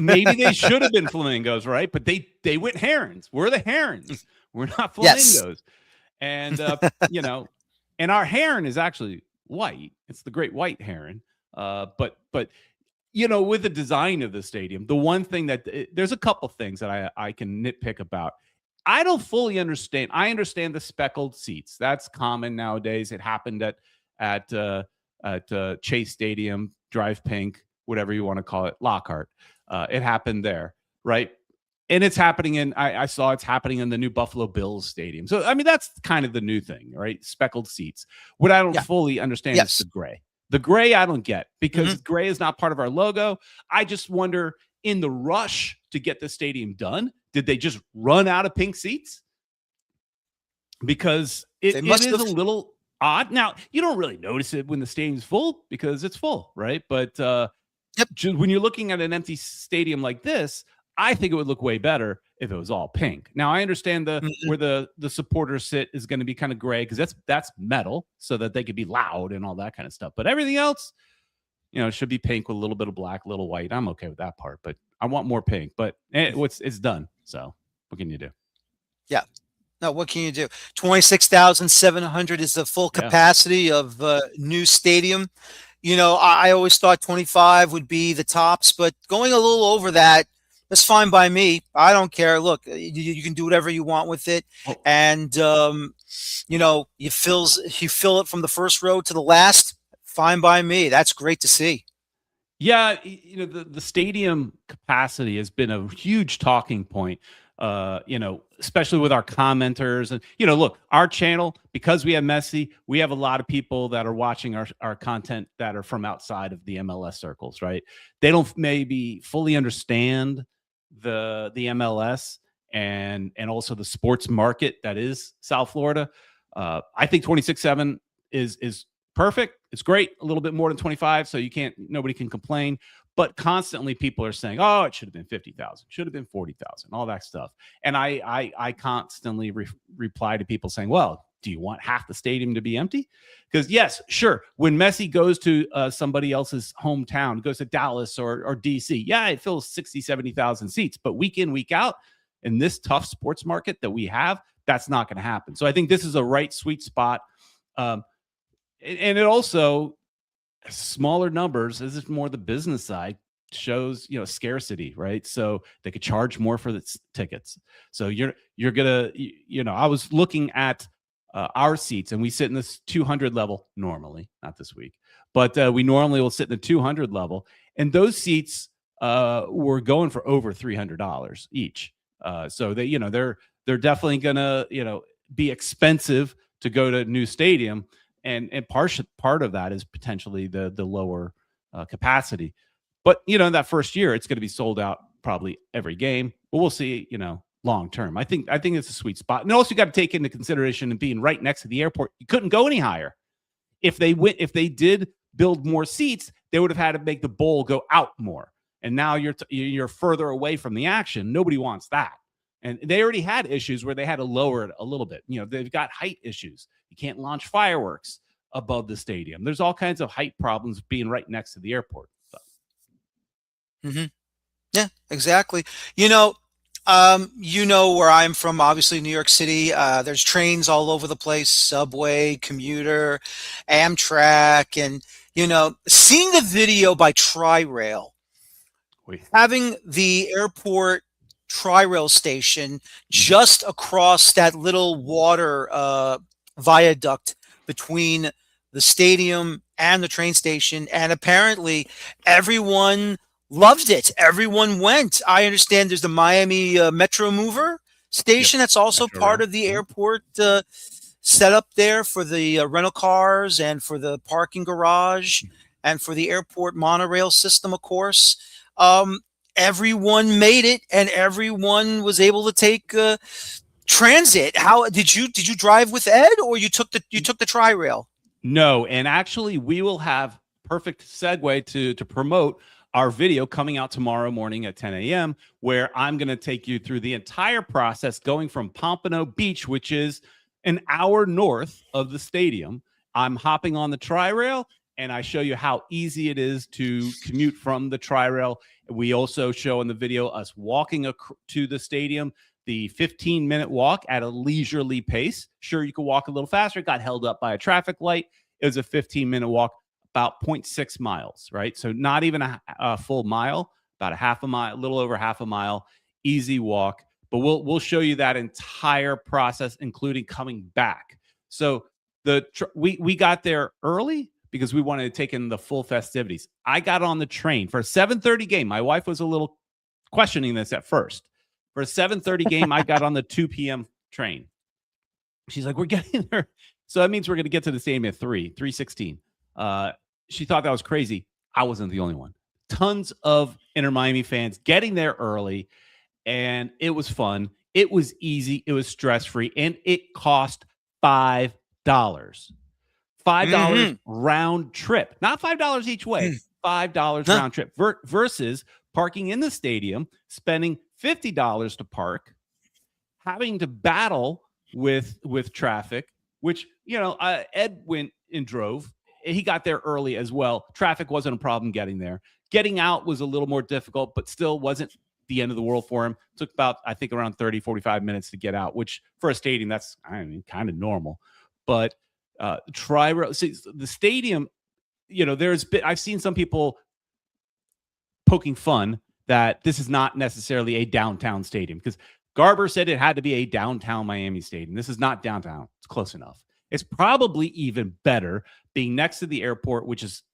Maybe they should have been flamingos, right? But they went herons. We're the herons. We're not flamingos. Yes. And and our heron is actually white. It's the great white heron. But with the design of the stadium, the one thing that there's a couple things that I can nitpick about. I don't fully understand. I understand the speckled seats. That's common nowadays. It happened at Chase Stadium, Drive Pink, whatever you want to call it, Lockhart. It happened there, right? And it's happening I saw it's happening in the new Buffalo Bills stadium. So, I mean, that's kind of the new thing, right? Speckled seats. What I don't fully understand is the gray. The gray I don't get because gray is not part of our logo. I just wonder, in the rush to get the stadium done, did they just run out of pink seats? Because it is a little odd. Now, you don't really notice it when the stadium's full because it's full, right? But when you're looking at an empty stadium like this, I think it would look way better if it was all pink. Now, I understand where the supporters sit is going to be kind of gray because that's metal so that they could be loud and all that kind of stuff. But everything else, should be pink with a little bit of black, a little white. I'm okay with that part, but I want more pink. But it's done. So what can you do? Yeah. No, what can you do? 26,700 is the full capacity of new stadium. I always thought 25 would be the tops, but going a little over that, that's fine by me. I don't care. Look, you can do whatever you want with it. And, you fill it from the first row to the last. Fine by me. That's great to see. Yeah. The stadium capacity has been a huge talking point, especially with our commenters. And, look, our channel, because we have Messi, we have a lot of people that are watching our content that are from outside of the MLS circles, right? They don't maybe fully understand the MLS and also the sports market that is South Florida. I think 26.7 is perfect. It's great. A little bit more than 25, so nobody can complain. But constantly people are saying, "Oh, it should have been 50,000, should have been 40,000," all that stuff. And I constantly reply to people saying, "Well, do you want half the stadium to be empty?" Because yes, sure, when Messi goes to somebody else's hometown, goes to Dallas or DC, yeah, it fills 60, 70,000 seats. But week in, week out, in this tough sports market that we have, that's not going to happen. So I think this is a right sweet spot. And it also, smaller numbers, this is more the business side, shows scarcity, right? So they could charge more for the tickets. So you're gonna, I was looking at our seats, and we sit in this 200 level normally, not this week, but we normally will sit in the 200 level, and those seats were going for over $300 each. So they, they're definitely gonna, be expensive to go to a new stadium, and part of that is potentially the lower capacity. But, in that first year, it's going to be sold out probably every game. But we'll see, long term. I think it's a sweet spot. And also you got to take into consideration and being right next to the airport, you couldn't go any higher. If they did build more seats, they would have had to make the bowl go out more. And now you're further away from the action. Nobody wants that. And they already had issues where they had to lower it a little bit. They've got height issues. You can't launch fireworks above the stadium. There's all kinds of height problems being right next to the airport. So. Yeah, exactly. Where I'm from, obviously New York City. There's trains all over the place, subway, commuter, Amtrak, and seeing the video by Tri-Rail, having the airport Tri-Rail station just across that little water viaduct between the stadium and the train station, and apparently everyone loved it. Everyone went. I understand there's the Miami Metro Mover station that's also part of the airport set up there for the rental cars and for the parking garage and for the airport monorail system, of course. Everyone made it, and everyone was able to take transit. How did you drive with Ed, or you took the Tri-Rail? No, and actually we will have perfect segue to promote our video coming out tomorrow morning at 10 a.m., where I'm going to take you through the entire process going from Pompano Beach, which is an hour north of the stadium. I'm hopping on the Tri-Rail, and I show you how easy it is to commute from the Tri-Rail. We also show in the video us walking to the stadium, the 15-minute walk at a leisurely pace. Sure, you could walk a little faster. It got held up by a traffic light. It was a 15-minute walk, about 0.6 miles, right? So not even a full mile, about a half a mile, a little over half a mile, easy walk. But we'll show you that entire process, including coming back. So we got there early because we wanted to take in the full festivities. I got on the train for a 7:30 game. My wife was a little questioning this at first. For a 7:30 game, I got on the 2 p.m. train. She's like, we're getting there. So that means we're going to get to the stadium at 3:16. She thought that was crazy. I wasn't the only one. Tons of Inter Miami fans getting there early, and it was fun. It was easy. It was stress-free, and it cost $5. $5 round trip. Not $5 each way. $5 round trip versus parking in the stadium, spending $50 to park, having to battle with traffic, which, Ed went and drove. He got there early as well. Traffic wasn't a problem getting there. Getting out was a little more difficult, but still wasn't the end of the world for him. It took about, I think, around 30, 45 minutes to get out, which for a stadium, that's, kind of normal. But the stadium, I've seen some people poking fun that this is not necessarily a downtown stadium, because Garber said it had to be a downtown Miami stadium. This is not downtown. It's close enough. It's probably even better being next to the airport,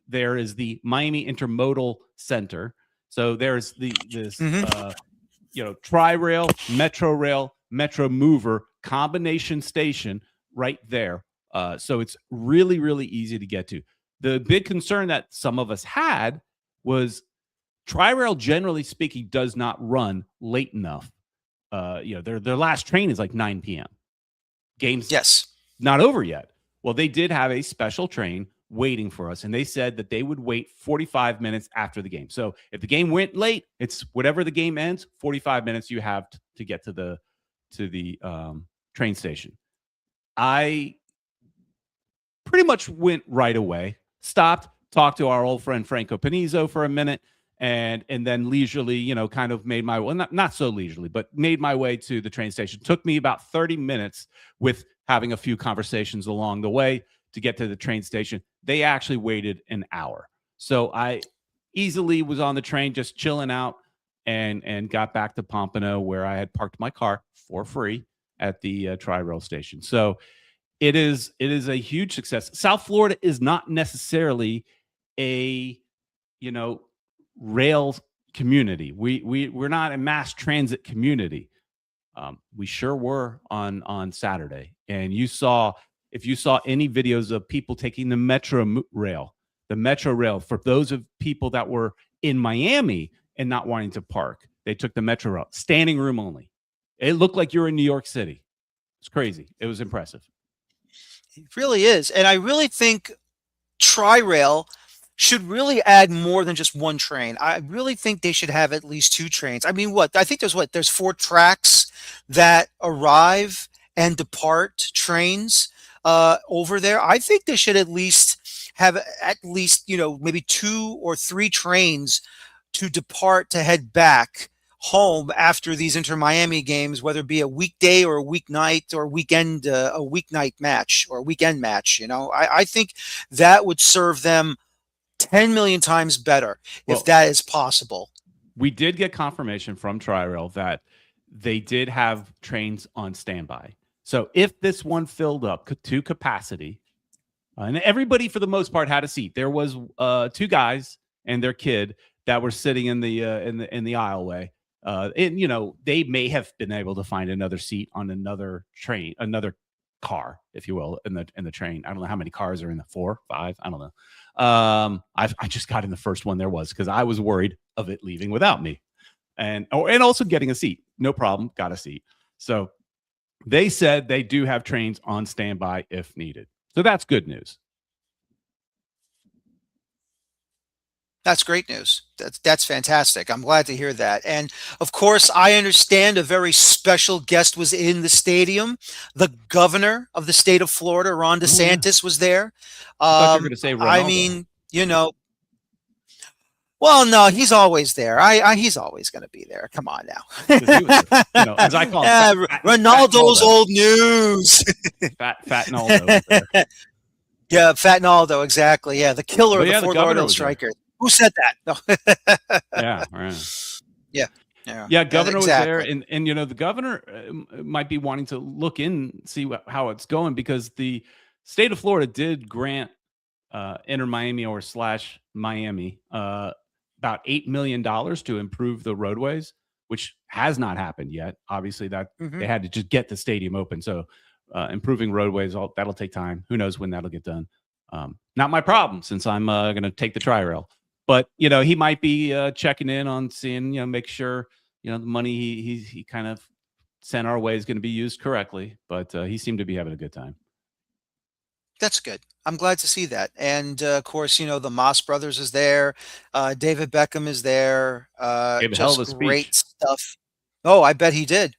there is the Miami Intermodal Center. So there's this Tri-Rail, Metro Rail, Metro Mover combination station right there. So it's really, really easy to get to. The big concern that some of us had was Tri-Rail, generally speaking, does not run late enough. Their last train is like 9 p.m. Game's not over yet. Well, they did have a special train waiting for us, and they said that they would wait 45 minutes after the game. So if the game went late, it's whatever the game ends, 45 minutes you have to get to the train station. I pretty much went right away, stopped, talked to our old friend Franco Panizo for a minute, and then leisurely, kind of made my way, not so leisurely, but made my way to the train station. Took me about 30 minutes with having a few conversations along the way to get to the train station. They actually waited an hour. So I easily was on the train, just chilling out, and got back to Pompano, where I had parked my car for free at the Tri-Rail station. So it is a huge success. South Florida is not necessarily a, rail community. We're not a mass transit community. We sure were on Saturday. And if you saw any videos of people taking the Metro Rail, for those of people that were in Miami and not wanting to park. They took the metro route, standing room only. It looked like you're in New York City. It's crazy. It was impressive. It really is. And I really think Tri-Rail should really add more than just one train. I really think they should have at least 2 trains. I mean, I think there's 4 tracks that arrive and depart trains over there. I think they should at least have maybe 2 or 3 trains to depart to head back home after these Inter Miami games, whether it be a weekday or a weeknight or a weeknight match or a weekend match. I think that would serve them 10 million times better if that is possible. We did get confirmation from Tri-Rail that they did have trains on standby. So if this one filled up to capacity, and everybody for the most part had a seat, there was 2 guys and their kid that were sitting in the aisleway. And they may have been able to find another seat on another train, another car, if you will, in the train. I don't know how many cars are in the 4, 5. I don't know. I just got in the first one there was, because I was worried of it leaving without me, and also getting a seat. No problem, got a seat. So they said they do have trains on standby if needed. So that's good news. That's great news. That's fantastic. I'm glad to hear that. And of course, I understand a very special guest was in the stadium. The governor of the state of Florida, Ron DeSantis, was there. I thought you were going to say Ronaldo. I mean, well, no, he's always there. He's always going to be there. Come on now. As I call him, Ronaldo's old news. Fat Naldo. Yeah, Fat Naldo, exactly. Yeah, the killer of the Fort Lauderdale Strikers. Who said that? No. Yeah, right. Yeah, governor was there, and the governor might be wanting to look in, see how it's going, because the state of Florida did grant Inter Miami or / Miami about $8 million to improve the roadways, which has not happened yet. Obviously, they had to just get the stadium open, so improving roadways that'll take time. Who knows when that'll get done? Not my problem, since I'm going to take the Tri-Rail. But he might be checking in on seeing, make sure the money he kind of sent our way is going to be used correctly. But he seemed to be having a good time. That's good. I'm glad to see that. And of course, the Moss brothers is there. David Beckham is there. Gave a hell of a speech. Great stuff. Oh, I bet he did.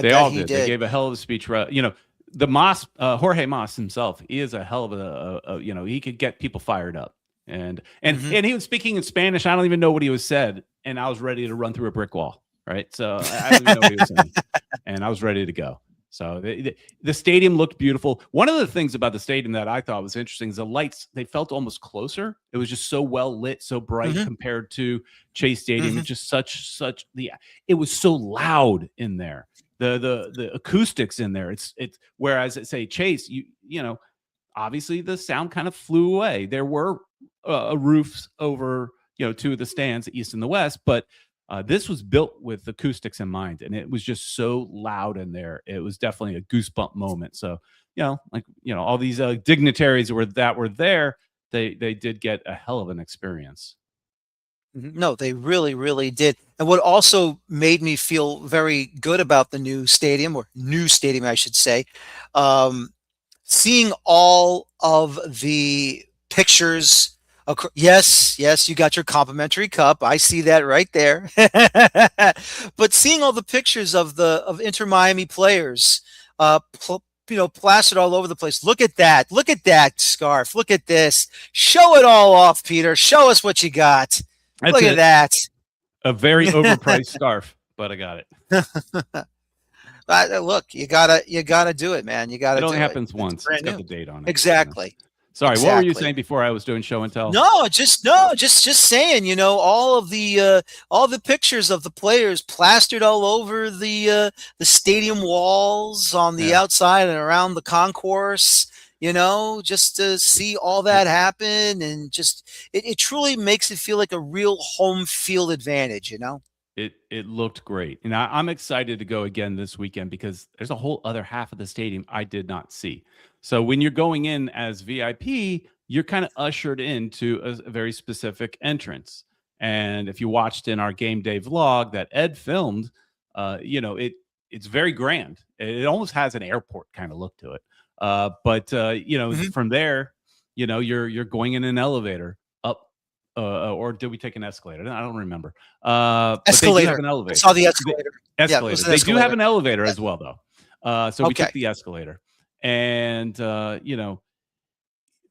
They all did. They gave a hell of a speech. The Moss, Jorge Moss himself, he is a hell of a he could get people fired up. And he was speaking in Spanish. I don't even know what he was said, and I was ready to run through a brick wall. Right, so I don't even know what he was saying, and I was ready to go. So the stadium looked beautiful. One of the things about the stadium that I thought was interesting is the lights. They felt almost closer. It was just so well lit, so bright compared to Chase Stadium. It's just it was so loud in there. The acoustics in there. It's whereas at say Chase, obviously the sound kind of flew away. There were roofs over 2 of the stands, the east and the west, but this was built with acoustics in mind, and it was just so loud in there. It was definitely a goosebump moment. So all these dignitaries that were there, they did get a hell of an experience. No, they really, really did. And what also made me feel very good about the new stadium, I should say, seeing all of the pictures. Yes, you got your complimentary cup. I see that right there. But seeing all the pictures of Inter Miami players, plastered all over the place. Look at that. Look at that scarf. Look at this. Show it all off, Peter. Show us what you got. Look at that. A very overpriced scarf, but I got it. Look, you gotta do it, man. You gotta. It only happens once. It's got the date on it. Exactly. Sorry, What were you saying before I was doing show and tell? Just saying, all the pictures of the players plastered all over the stadium walls on the outside and around the concourse, just to see all that happen, and just it truly makes it feel like a real home field advantage, It looked great. And I'm excited to go again this weekend, because there's a whole other half of the stadium I did not see. So when you're going in as VIP, you're kind of ushered into a very specific entrance. And if you watched in our game day vlog that Ed filmed, it's very grand. It almost has an airport kind of look to it. But from there, you're going in an elevator up, or did we take an escalator? I don't remember. But they do have an elevator. I saw the escalator. Escalator. They do have an elevator as well, though. So we took the escalator, and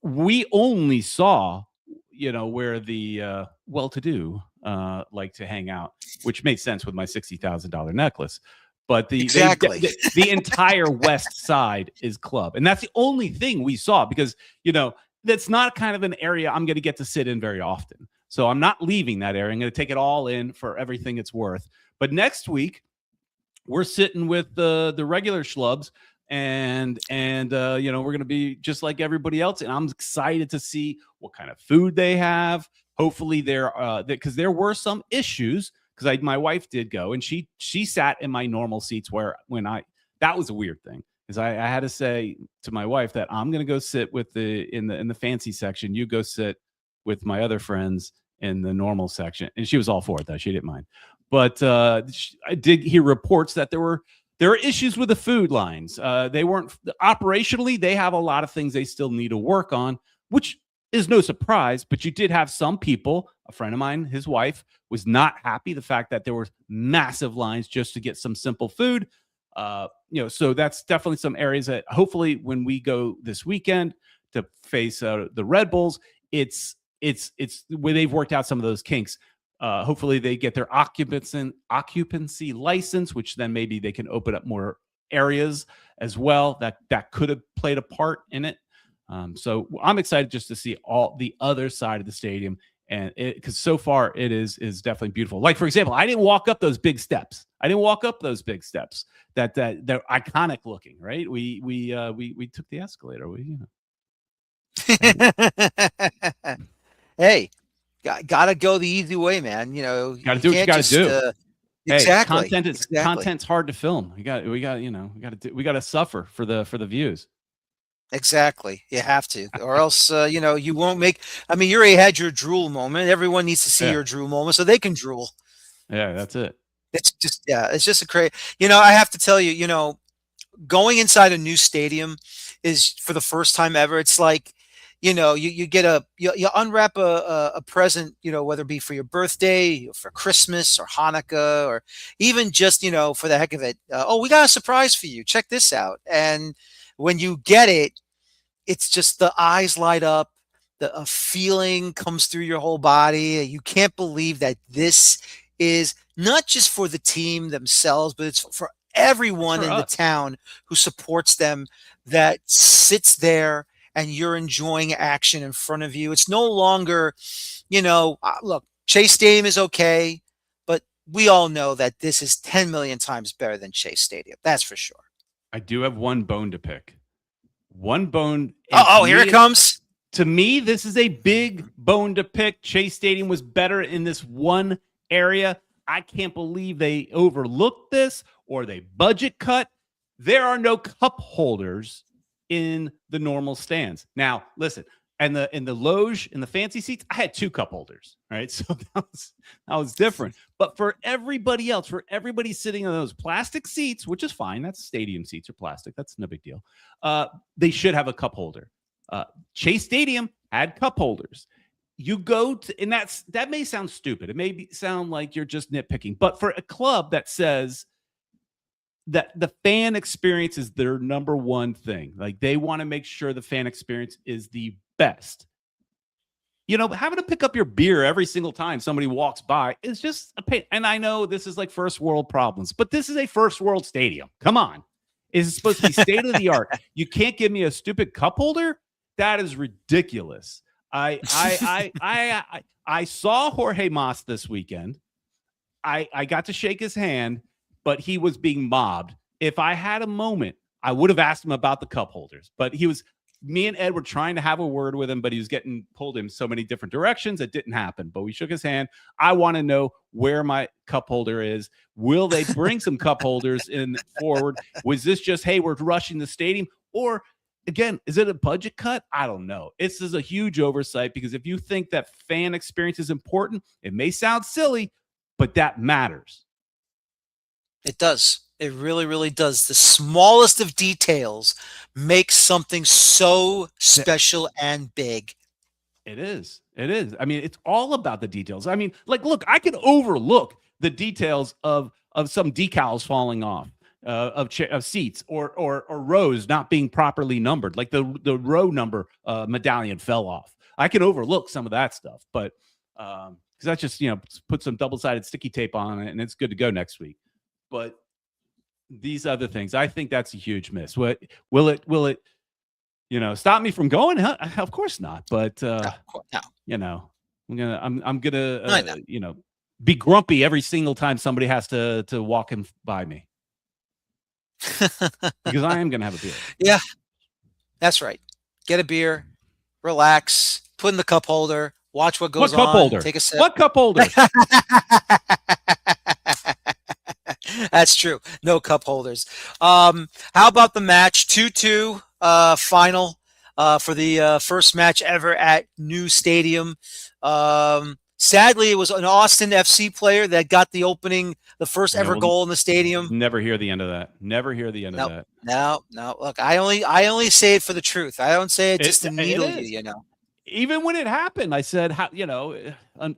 we only saw, where the well-to-do like to hang out, which made sense with my $60,000 necklace. But the entire west side is club, and that's the only thing we saw, because that's not kind of an area I'm going to get to sit in very often. So I'm not leaving that area. I'm going to take it all in for everything it's worth. But next week we're sitting with the regular schlubs, and we're going to be just like everybody else. And I'm excited to see what kind of food they have. Hopefully because there were some issues. Because my wife did go, and she sat in my normal seats that was a weird thing, because I had to say to my wife that I'm going to go sit with in the fancy section. You go sit with my other friends in the normal section. And she was all for it, though. She didn't mind. But I did hear reports that there were issues with the food lines. They weren't operationally. They have a lot of things they still need to work on, which is no surprise. But you did have some people. A friend of mine, his wife, was not happy the fact that there were massive lines just to get some simple food. So that's definitely some areas that hopefully when we go this weekend to face the Red Bulls, it's where they've worked out some of those kinks. Hopefully they get their occupancy license, which then maybe they can open up more areas as well that could have played a part in it. So I'm excited just to see all the other side of the stadium. And because so far it is definitely beautiful. Like, for example, I didn't walk up those big steps. That they're iconic looking, right? We took the escalator. Hey, gotta go the easy way, man. Gotta do what you gotta do. Exactly. Content's hard to film. We gotta suffer for the views. Exactly. You have to, or else, you won't make. I mean, you already had your drool moment. Everyone needs to see your drool moment so they can drool. Yeah, that's it. It's just a crazy. I have to tell you, going inside a new stadium is, for the first time ever, it's like, you get you unwrap a present, whether it be for your birthday, for Christmas or Hanukkah, or even just, for the heck of it. We got a surprise for you. Check this out. And when you get it, it's just the eyes light up. A feeling comes through your whole body. You can't believe that this is not just for the team themselves, but it's for everyone in the town who supports them, that sits there and you're enjoying action in front of you. It's no longer, look, Chase Stadium is okay, but we all know that this is 10 million times better than Chase Stadium. That's for sure. I do have one bone to pick. One bone. Here it comes. To me, this is a big bone to pick. Chase Stadium was better in this one area. I can't believe they overlooked this or they budget cut. There are no cup holders in the normal stands. Now, listen, and in the loge, in the fancy seats, I had 2 cup holders, right? So that was different. But for everybody else, for everybody sitting on those plastic seats, which is fine, that's stadium seats are plastic, that's no big deal. They should have a cup holder. Chase Stadium had cup holders. You go to, and that may sound stupid. It may sound like you're just nitpicking, but for a club that says that the fan experience is their number one thing, like they want to make sure the fan experience is the best. Having to pick up your beer every single time somebody walks by is just a pain. And I know this is like first world problems, but this is a first world stadium. Come on. It's supposed to be state of the art. You can't give me a stupid cup holder? That is ridiculous. I saw Jorge Mas this weekend. I got to shake his hand, but he was being mobbed. If I had a moment, I would have asked him about the cup holders, but me and Ed were trying to have a word with him, but he was getting pulled in so many different directions. It didn't happen, but we shook his hand. I want to know where my cup holder is. Will they bring some cup holders in forward? Was this just, hey, we're rushing the stadium? Or again, is it a budget cut? I don't know. This is a huge oversight because if you think that fan experience is important, it may sound silly, but that matters. It does. It really, really does. The smallest of details makes something so special and big. It is. It is. I mean, it's all about the details. I mean, like, look, I can overlook the details of some decals falling off, of seats or rows not being properly numbered, like the row number medallion fell off. I can overlook some of that stuff, but because that's just put some double-sided sticky tape on it and it's good to go next week. But these other things, I think that's a huge miss. What will it stop me from going? Of course not. But no. I'm gonna be grumpy every single time somebody has to walk in by me because I am gonna have a beer. Yeah, that's right. Get a beer, relax, put in the cup holder, watch what goes on. Cup holder? Take a sip. What cup holder? That's true. No cup holders. How about the match? 2-2 final for the first match ever at New Stadium. Sadly, it was an Austin FC player that got the first ever goal in the stadium. Never hear the end of that. Never hear the end of that. No. Look, I only say it for the truth. I don't say it just to needle you. Even when it happened, I said,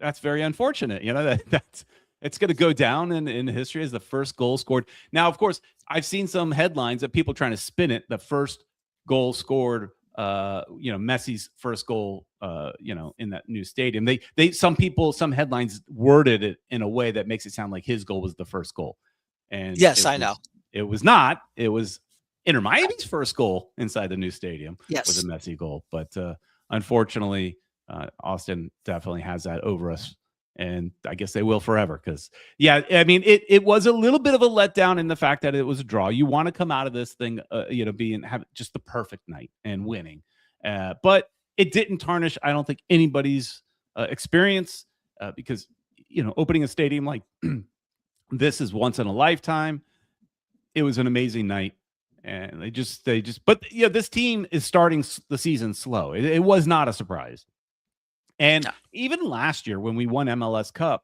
that's very unfortunate. That's it's going to go down in history as the first goal scored. Now, of course, I've seen some headlines of people trying to spin it. The first goal scored, Messi's first goal, in that new stadium. Some headlines worded it in a way that makes it sound like his goal was the first goal. And yes, I know. It was not. It was Inter Miami's first goal inside the new stadium. Yes. Was a Messi goal. But unfortunately, Austin definitely has that over us. And I guess they will forever because, it was a little bit of a letdown in the fact that it was a draw. You want to come out of this thing, have just the perfect night and winning. But it didn't tarnish, I don't think, anybody's experience because, opening a stadium like this is once in a lifetime. It was an amazing night. And but this team is starting the season slow. It was not a surprise. And even last year when we won MLS Cup,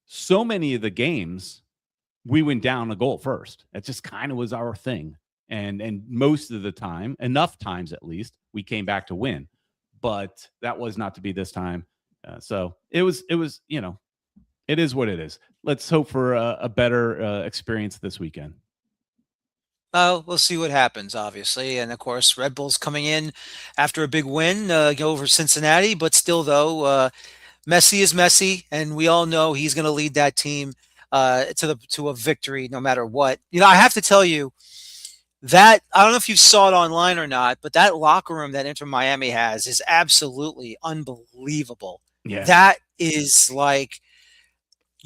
so many of the games we went down a goal first. That just kind of was our thing. And most of the time, enough times at least, we came back to win. But that was not to be this time. So it was, it is what it is. Let's hope for a better experience this weekend. We'll see what happens, obviously. And, of course, Red Bull's coming in after a big win over Cincinnati. But still, though, Messi is Messi, and we all know he's going to lead that team to a victory no matter what. I have to tell you that I don't know if you saw it online or not, but that locker room that Inter Miami has is absolutely unbelievable. Yeah. That is like...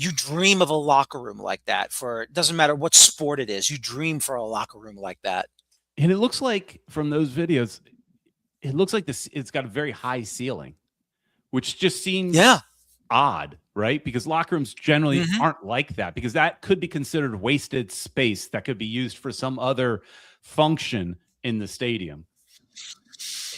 You dream of a locker room like that it doesn't matter what sport it is. You dream for a locker room like that. And it looks like from those videos, it looks like it's got a very high ceiling, which just seems odd, right? Because locker rooms generally aren't like that because that could be considered wasted space that could be used for some other function in the stadium.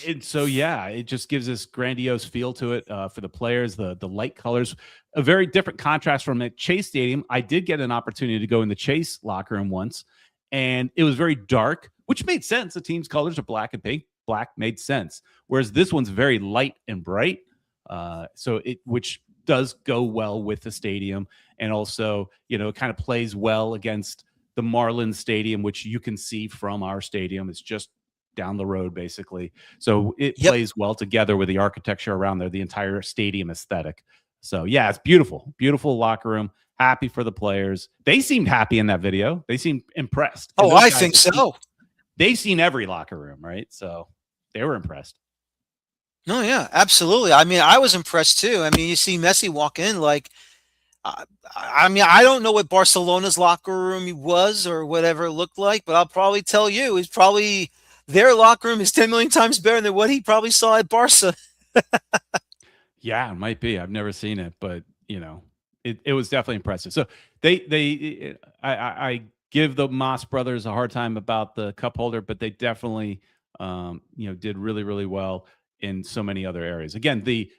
And so, it just gives this grandiose feel to it for the players, the light colors, a very different contrast from at Chase Stadium. I did get an opportunity to go in the Chase locker room once, and it was very dark, which made sense. The team's colors are black and pink. Black made sense. Whereas this one's very light and bright, which does go well with the stadium. And also, it kind of plays well against the Marlins Stadium, which you can see from our stadium. It's just down the road, basically. So it plays well together with the architecture around there, the entire stadium aesthetic. So, it's beautiful, beautiful locker room. Happy for the players. They seemed happy in that video. They seemed impressed. Oh, I think so. They've seen every locker room, right? So they were impressed. No, yeah, absolutely. I mean, I was impressed too. I mean, you see Messi walk in I don't know what Barcelona's locker room was or whatever it looked like, but I'll probably tell you, their locker room is 10 million times better than what he probably saw at Barca. Yeah, it might be. I've never seen it, but it was definitely impressive. So I give the Moss brothers a hard time about the cup holder, but they definitely did really, really well in so many other areas. Again, the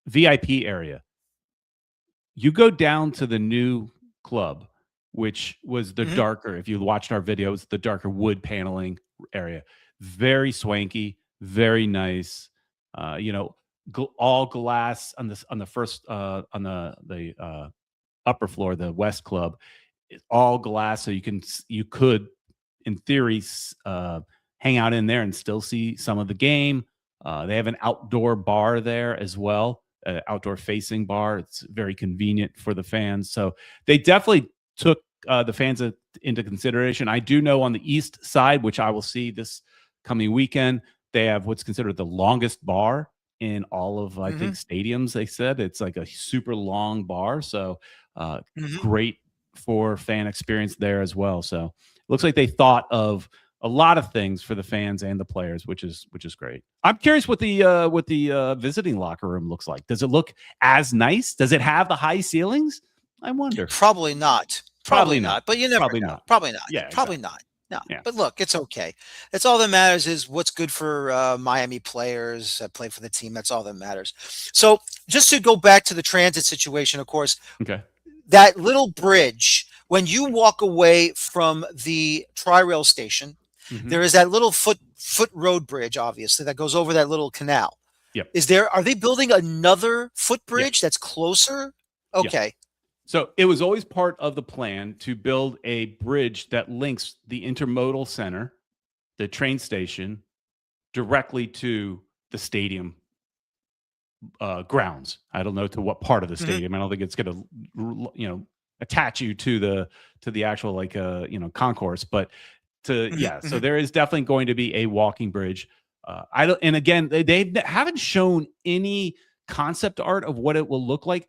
VIP area, you go down to the new club, which was the Mhm. darker, if you watched our videos, the darker wood paneling area. Very swanky, very nice. All glass on the first on the upper floor, the West Club, it's all glass, so you could, in theory, hang out in there and still see some of the game. They have an outdoor bar there as well, outdoor facing bar. It's very convenient for the fans. So they definitely took the fans into consideration. I do know on the east side, which I will see this coming weekend, they have what's considered the longest bar in all of, I think, Mhm. stadiums. They said it's like a super long bar. So Mhm. great for fan experience there as well. So it looks like they thought of a lot of things for the fans and the players, which is great. I'm curious what the visiting locker room looks like. Does it look as nice? Does it have the high ceilings? I wonder. Probably not. Probably Probably not. not. But you never Probably know. not. Probably not. Yeah, Probably exactly. not. No. Yeah. But look, it's okay. It's all that matters is what's good for Miami players that play for the team. That's all that matters. So just to go back to the transit situation, of course, Okay. that little bridge, when you walk away from the Tri-Rail station, Mm-hmm. there is that little foot road bridge, obviously, that goes over that little canal. Yep. Are they building another footbridge Yes. that's closer? Yes. Okay. So it was always part of the plan to build a bridge that links the intermodal center, the train station, directly to the stadium grounds. I don't know to what part of the Mhm. stadium. I don't think it's going to, attach you to the actual concourse, but Mhm. So Mhm. there is definitely going to be a walking bridge. I don't, and again, they haven't shown any concept art of what it will look like.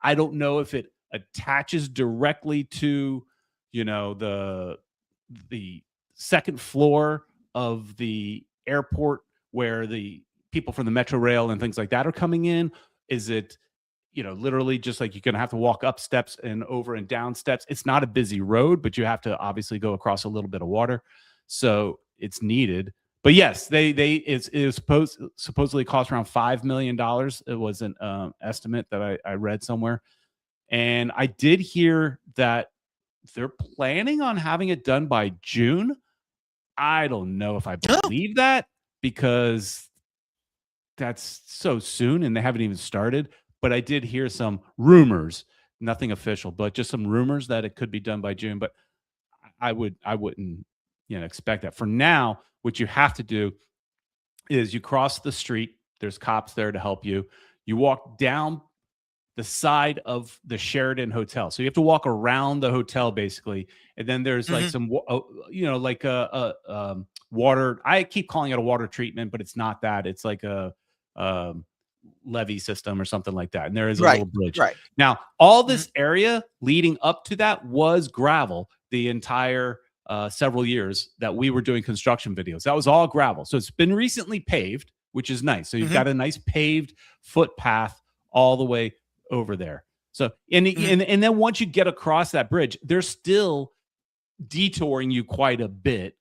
I don't know if it attaches directly to, the second floor of the airport where the people from the Metro Rail and things like that are coming in. Is it, literally just like you're going to have to walk up steps and over and down steps? It's not a busy road, but you have to obviously go across a little bit of water. So it's needed. But yes, it was supposedly cost around $5 million. It was an estimate that I read somewhere. And I did hear that they're planning on having it done by June. I don't know if I Oh, believe that, because that's so soon and they haven't even started. But I did hear some rumors, nothing official, but just some rumors that it could be done by June. But I wouldn't, expect that. For now, what you have to do is you cross the street. There's cops there to help you. You walk down the side of the Sheridan Hotel. So you have to walk around the hotel basically, and then there's like mhm. some, like water. I keep calling it a water treatment, but it's not that. It's like a um, levee system or something like that. And there is a Right. little bridge. Right. Now, all Mhm. this area leading up to that was gravel the entire several years that we were doing construction videos. That was all gravel. So it's been recently paved, which is nice. So you've Mhm. got a nice paved footpath all the way over there. So Mhm. and then once you get across that bridge, they're still detouring you quite a bit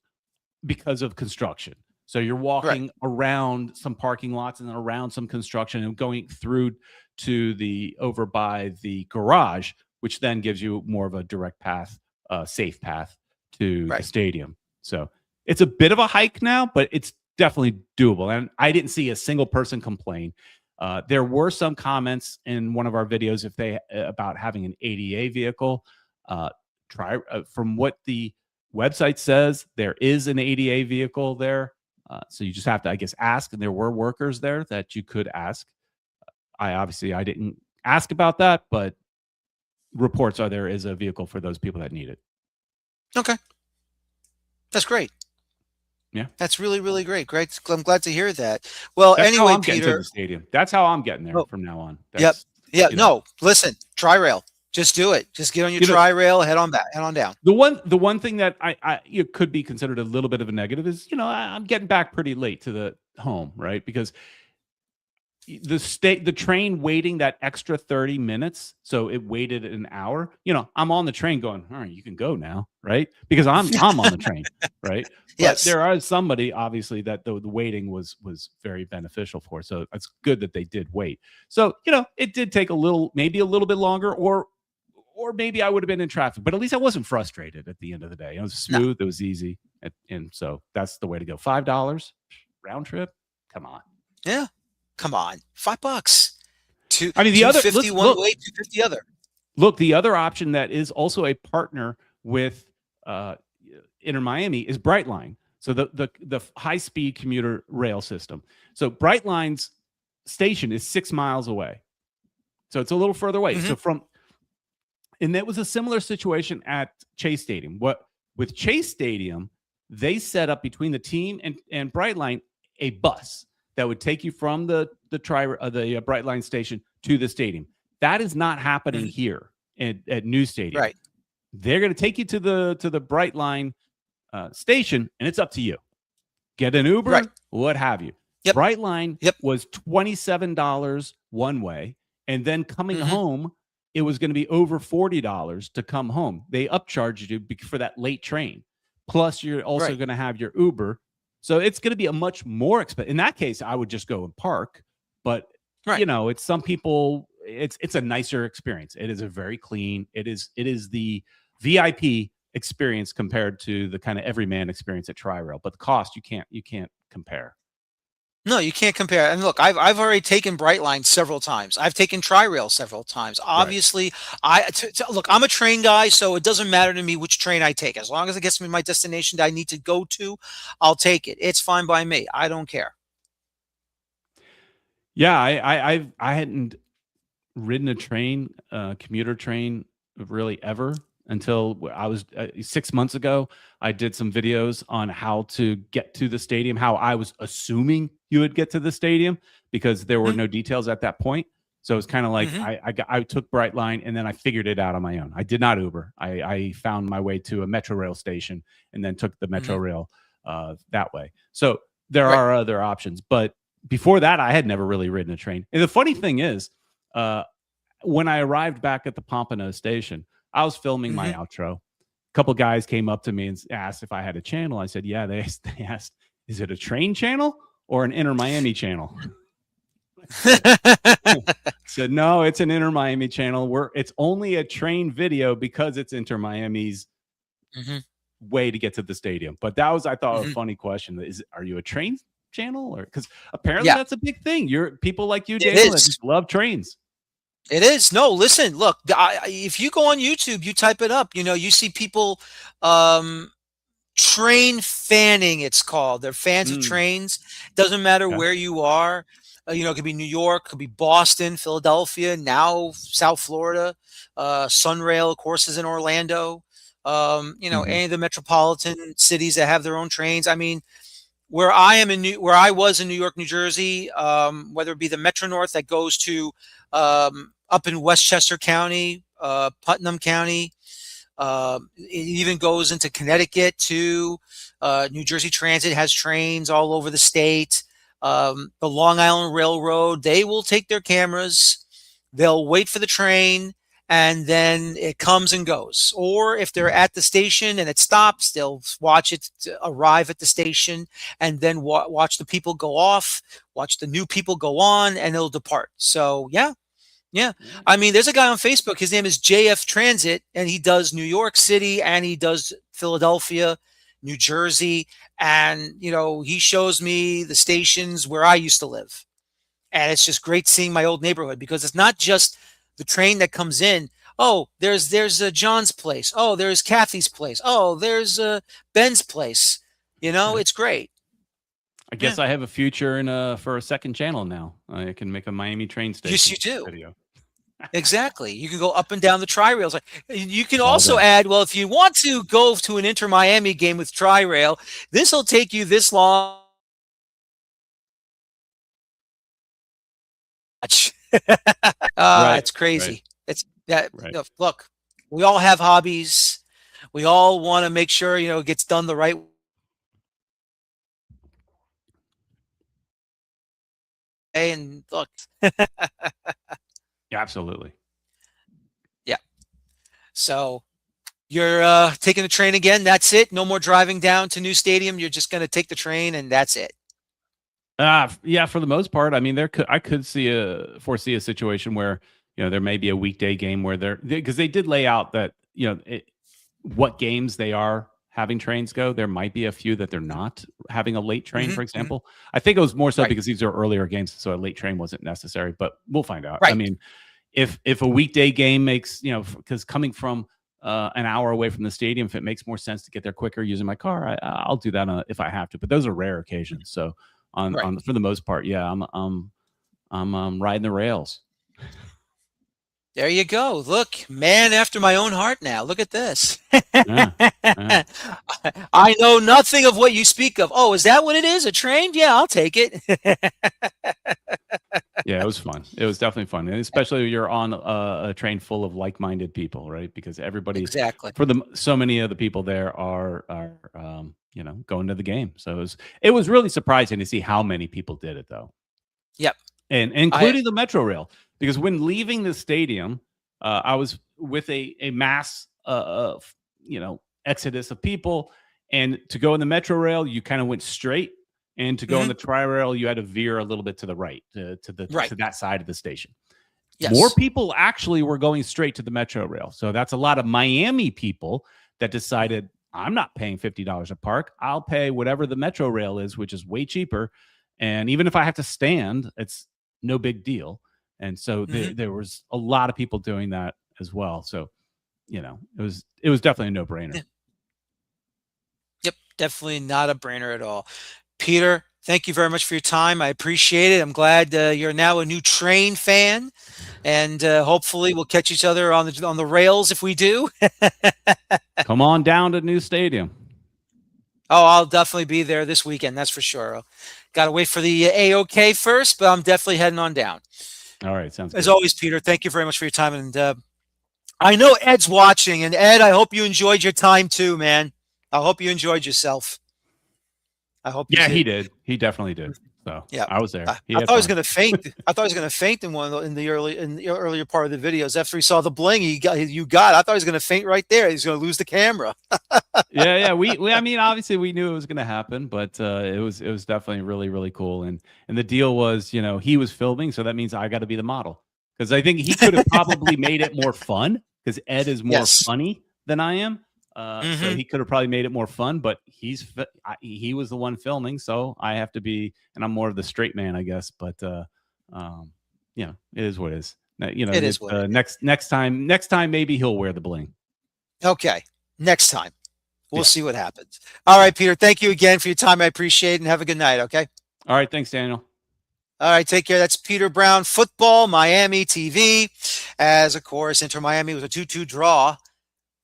because of construction. So you're Right. walking around some parking lots and then around some construction and going through to the over by the garage, which then gives you more of a direct path, safe path to the Right. stadium. So it's a bit of a hike now, but it's definitely doable. And I didn't see a single person complain. There were some comments in one of our videos about having an ADA vehicle. From what the website says, there is an ADA vehicle there. So you just have to, I guess, ask. And there were workers there that you could ask. I didn't ask about that, but reports are there is a vehicle for those people that need it. Okay. That's great. Yeah. That's really, really great. Great. I'm glad to hear that. Well, That's how anyway, I'm getting to Peter. the stadium. That's how I'm getting there Oh, from now on. yep. That's, Yeah. you know, No, listen, Tri-Rail. Just do it. Just get on your you know, Tri-Rail, head on back, head on down. the one thing that it could be considered a little bit of a negative is, I'm getting back pretty late to the home, right? Because the train waiting that extra 30 minutes, so it waited an hour. I'm on the train going, all right, you can go now, right? Because I'm on the train, right? But Yes. there are somebody obviously that the waiting was very beneficial for. So it's good that they did wait. So it did take maybe a little bit longer, or maybe I would have been in traffic, but at least I wasn't frustrated at the end of the day. It was smooth, it was easy, and so that's the way to go. $5 round trip, come on. Yeah. Come on, $5. I mean, the other $250 one way, $250 the other. Look, the other option that is also a partner with Inter Miami is Brightline. So the high speed commuter rail system. So Brightline's station is 6 miles away, so it's a little further away. Mm-hmm. So and that was a similar situation at Chase Stadium. With Chase Stadium, they set up between the team and Brightline a bus that would take you from the Brightline station to the stadium. That is not happening here at New Stadium. Right. They're going to take you to the Brightline station, and it's up to you. Get an Uber, right. What have you. Yep. Brightline was $27 one way, and then coming home, it was going to be over $40 to come home. They upcharged you for that late train. Plus, you're also going to have your Uber. So it's going to be a much more expensive. In that case, I would just go and park. But it's some people. It's a nicer experience. It is a very clean. It is the VIP experience compared to the kind of everyman experience at Tri-Rail. But the cost, you can't compare. No, you can't compare. And look, I've already taken Brightline several times. I've taken Tri-Rail several times. Obviously, look, I'm a train guy, so it doesn't matter to me which train I take. As long as it gets me to my destination that I need to go to, I'll take it. It's fine by me. I don't care. Yeah, I hadn't ridden a train, commuter train, really ever until I was 6 months ago. I did some videos on how to get to the stadium, how I was assuming you would get to the stadium because there were no details at that point. So it's kind of like I took Brightline and then I figured it out on my own. I did not Uber. I found my way to a Metro Rail station and then took the Metro Rail that way. So there are other options. But before that, I had never really ridden a train. And the funny thing is, when I arrived back at the Pompano station, I was filming my outro. A couple guys came up to me and asked if I had a channel. I said, yeah. They asked, is it a train channel or an Inter Miami channel? I said, no, it's an Inter Miami channel. It's only a train video because it's Inter Miami's way to get to the stadium. But that was, I thought, a funny question. Are you a train channel? Or because apparently that's a big thing. You're people like you, Daniel, that just love trains. It is. No, listen, look, if you go on YouTube, you type it up, you see people train fanning, it's called. They're fans of trains. Doesn't matter where you are. It could be New York, could be Boston, Philadelphia, now South Florida, Sunrail, of course, is in Orlando. Any of the metropolitan cities that have their own trains. I mean, where I was in New York, New Jersey, whether it be the Metro North that goes to up in Westchester County, Putnam County, it even goes into Connecticut too. New Jersey Transit has trains all over the state. The Long Island Railroad, they will take their cameras, they'll wait for the train, and then it comes and goes. Or if they're at the station and it stops, they'll watch it arrive at the station and then watch the people go off, watch the new people go on, and they'll depart. So, yeah. I mean, there's a guy on Facebook. His name is JF Transit, and he does New York City and he does Philadelphia, New Jersey. And, he shows me the stations where I used to live. And it's just great seeing my old neighborhood because it's not just the train that comes in. Oh, there's John's place. Oh, there's Kathy's place. Oh, there's Ben's place. It's great. I guess I have a future for a second channel now. I can make a Miami train station. Yes, you do. Video. Exactly. You can go up and down the Tri-Rails. You can also add, well, if you want to go to an Inter Miami game with Tri-Rail, this will take you this long. It's crazy. It's look, we all have hobbies. We all want to make sure, it gets done the right And look, Yeah, absolutely. yeah. So you're taking the train again. That's it. No more driving down to new stadium. You're just going to take the train, and that's it. Yeah, for the most part. I mean, I could foresee a situation where there may be a weekday game where because they did lay out that what games they are having trains go. There might be a few that they're not having a late train, for example. I think it was more so Right. because these are earlier games, so a late train wasn't necessary. But we'll find out. I Right. mean, if a weekday game makes because coming from an hour away from the stadium, if it makes more sense to get there quicker using my car, I'll do that if I have to. But those are rare occasions. So Right. for the most part, yeah, I'm riding the rails. There you go. Look, man after my own heart now. Look at this. Yeah, yeah. I know nothing of what you speak of. Oh, is that what it is? A train? Yeah, I'll take it. Yeah, it was fun. It was definitely fun, and especially you're on a train full of like-minded people, right? Because everybody, Exactly. so many of the people there are going to the game. So it was really surprising to see how many people did it, though. Yep. And including the Metro Rail, because when leaving the stadium, I was with a mass exodus of people, and to go in the Metro Rail, you kind of went straight. And to go on the tri-rail, you had to veer a little bit to the right, to that side of the station. Yes. More people actually were going straight to the Metro Rail. So that's a lot of Miami people that decided, I'm not paying $50 a park. I'll pay whatever the Metro Rail is, which is way cheaper. And even if I have to stand, it's no big deal. And so there was a lot of people doing that as well. So, it was definitely a no-brainer. Yep, definitely not a brainer at all. Peter, thank you very much for your time. I appreciate it. I'm glad you're now a new train fan, and hopefully we'll catch each other on the rails if we do. Come on down to New Stadium. Oh, I'll definitely be there this weekend. That's for sure. Got to wait for the AOK first, but I'm definitely heading on down. All right, sounds good. As always, Peter, thank you very much for your time. And I know Ed's watching, and Ed, I hope you enjoyed your time too, man. I hope you enjoyed yourself. I hope. Yeah, he did. He definitely did. So yeah, I was there. I thought I was going to faint. I thought I was going to faint in the earlier part of the videos. After he saw the bling, I thought he was going to faint right there. He's going to lose the camera. yeah. We I mean, obviously we knew it was going to happen, but it was definitely really, really cool. And the deal was, he was filming, so that means I got to be the model, because I think he could have probably made it more fun, because Ed is more funny than I am. So he could have probably made it more fun, but he was the one filming, so I have to be, and I'm more of the straight man, I guess. But it is what it is. It is what next time maybe he'll wear the bling. Okay, next time we'll see what happens. All right, Peter, thank you again for your time. I appreciate it, and have a good night. Okay. All right, thanks, Daniel. All right, take care. That's Peter Brown, Futbol Miami TV, as of course Inter Miami was a 2-2 draw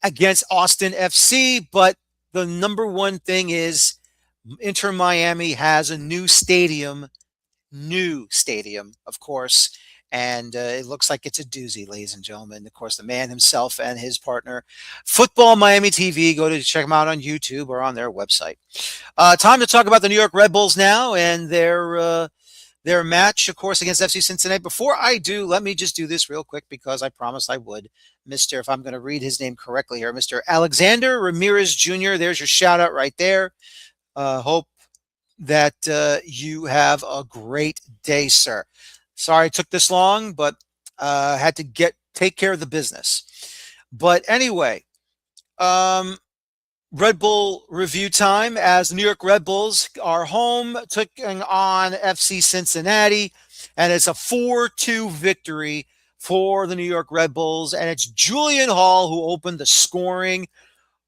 against Austin FC. But the number one thing is Inter Miami has a new stadium, of course. And it looks like it's a doozy, ladies and gentlemen. Of course, the man himself and his partner, Futbol Miami TV. Go to check them out on YouTube or on their website. Time to talk about the New York Red Bulls now and their match, of course, against FC Cincinnati. Before I do, let me just do this real quick, because I promised I would. Mr., if I'm going to read his name correctly here, Mr. Alexander Ramirez Jr., there's your shout out right there. Hope that you have a great day, sir. Sorry it took this long, but had to take care of the business. But anyway, Red Bull review time, as the New York Red Bulls are home taking on FC Cincinnati, and it's a 4-2 victory for the New York Red Bulls, and it's Julian Hall who opened the scoring,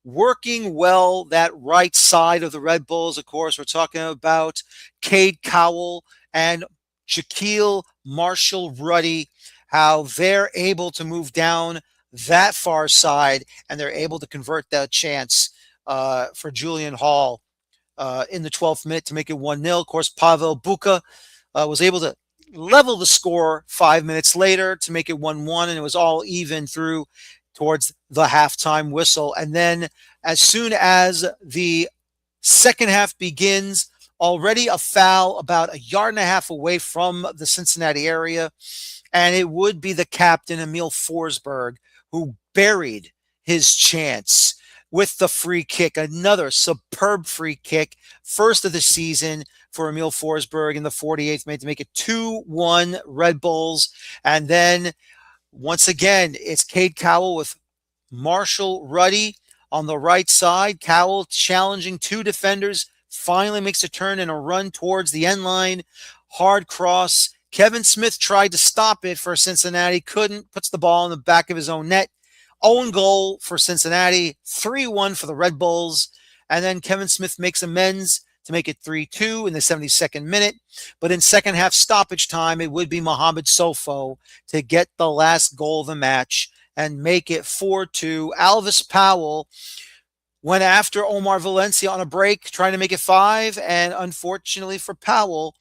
working well that right side of the Red Bulls. Of course, we're talking about Cade Cowell and Shaquille Marshall-Ruddy, how they're able to move down that far side, and they're able to convert that chance for Julian Hall in the 12th minute to make it 1-0. Of course, Pavel Buka was able to level the score 5 minutes later to make it 1-1, and it was all even through towards the halftime whistle. And then as soon as the second half begins, Already a foul about a yard and a half away from the Cincinnati area. And it would be the captain, Emil Forsberg, who buried his chance with the free kick. Another superb free kick, first of the season for Emil Forsberg in the 48th minute to make it 2-1 Red Bulls. And then once again, it's Cade Cowell with Marshall Ruddy on the right side. Cowell challenging two defenders, finally makes a turn and a run towards the end line. Hard cross. Kevin Smith tried to stop it for Cincinnati, couldn't, puts the ball in the back of his own net. Own goal for Cincinnati, 3-1 for the Red Bulls. And then Kevin Smith makes amends to make it 3-2 in the 72nd minute. But in second half stoppage time, it would be Mohamed Sofo to get the last goal of the match and make it 4-2. Alvis Powell went after Omar Valencia on a break, trying to make it 5. And unfortunately for Powell,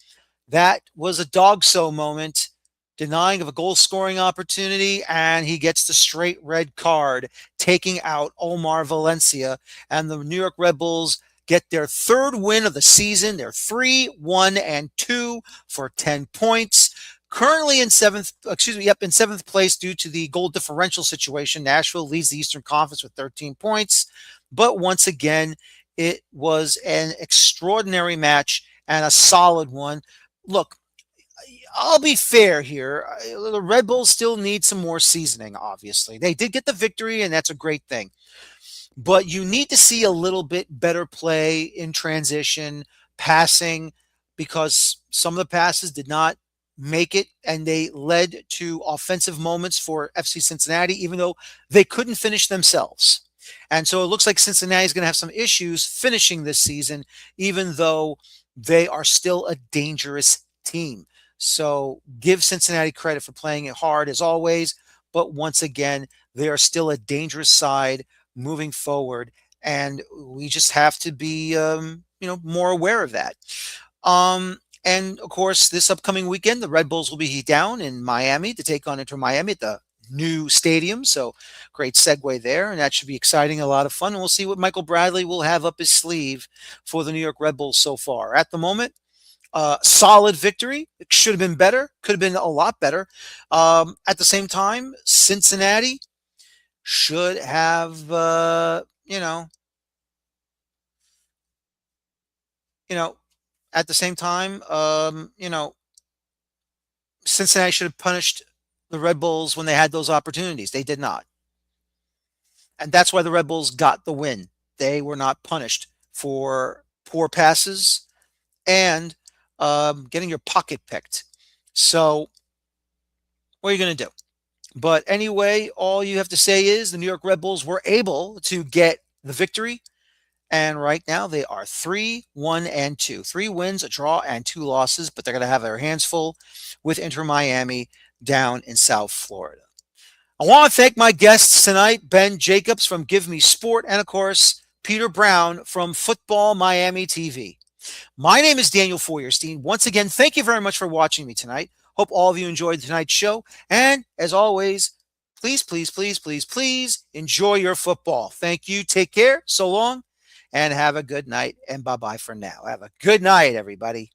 that was a dog-so moment, denying of a goal-scoring opportunity, and he gets the straight red card, taking out Omar Valencia. And the New York Red Bulls get their third win of the season. They're 3-1-2 for 10 points. Currently in seventh place due to the goal differential situation. Nashville leads the Eastern Conference with 13 points. But once again, it was an extraordinary match and a solid one. Look, I'll be fair here. The Red Bulls still need some more seasoning, obviously. They did get the victory, and that's a great thing. But you need to see a little bit better play in transition, passing, because some of the passes did not make it, and they led to offensive moments for FC Cincinnati, even though they couldn't finish themselves. And so it looks like Cincinnati is going to have some issues finishing this season, even though they are still a dangerous team. So give Cincinnati credit for playing it hard as always. But once again, they are still a dangerous side moving forward. And we just have to be, more aware of that. And of course, this upcoming weekend, the Red Bulls will be down in Miami to take on Inter Miami at the new stadium. So great segue there. And that should be exciting, a lot of fun. And we'll see what Michael Bradley will have up his sleeve for the New York Red Bulls so far. At the moment, solid victory. It should have been better. Could have been a lot better. At the same time, Cincinnati should have, at the same time, Cincinnati should have punished the Red Bulls when they had those opportunities. They did not. And that's why the Red Bulls got the win. They were not punished for poor passes and getting your pocket picked. So what are you going to do? But anyway, all you have to say is the New York Red Bulls were able to get the victory. And right now they are 3-1-2. 3 wins, a draw, and 2 losses. But they're going to have their hands full with Inter Miami down in South Florida. I want to thank my guests tonight, Ben Jacobs from Give Me Sport, and of course, Pieter Brown from Futbol Miami TV. My name is Daniel Feuerstein. Once again, thank you very much for watching me tonight. Hope all of you enjoyed tonight's show. And as always, please, please, please, please, please enjoy your football. Thank you. Take care. So long. And have a good night. And bye-bye for now. Have a good night, everybody.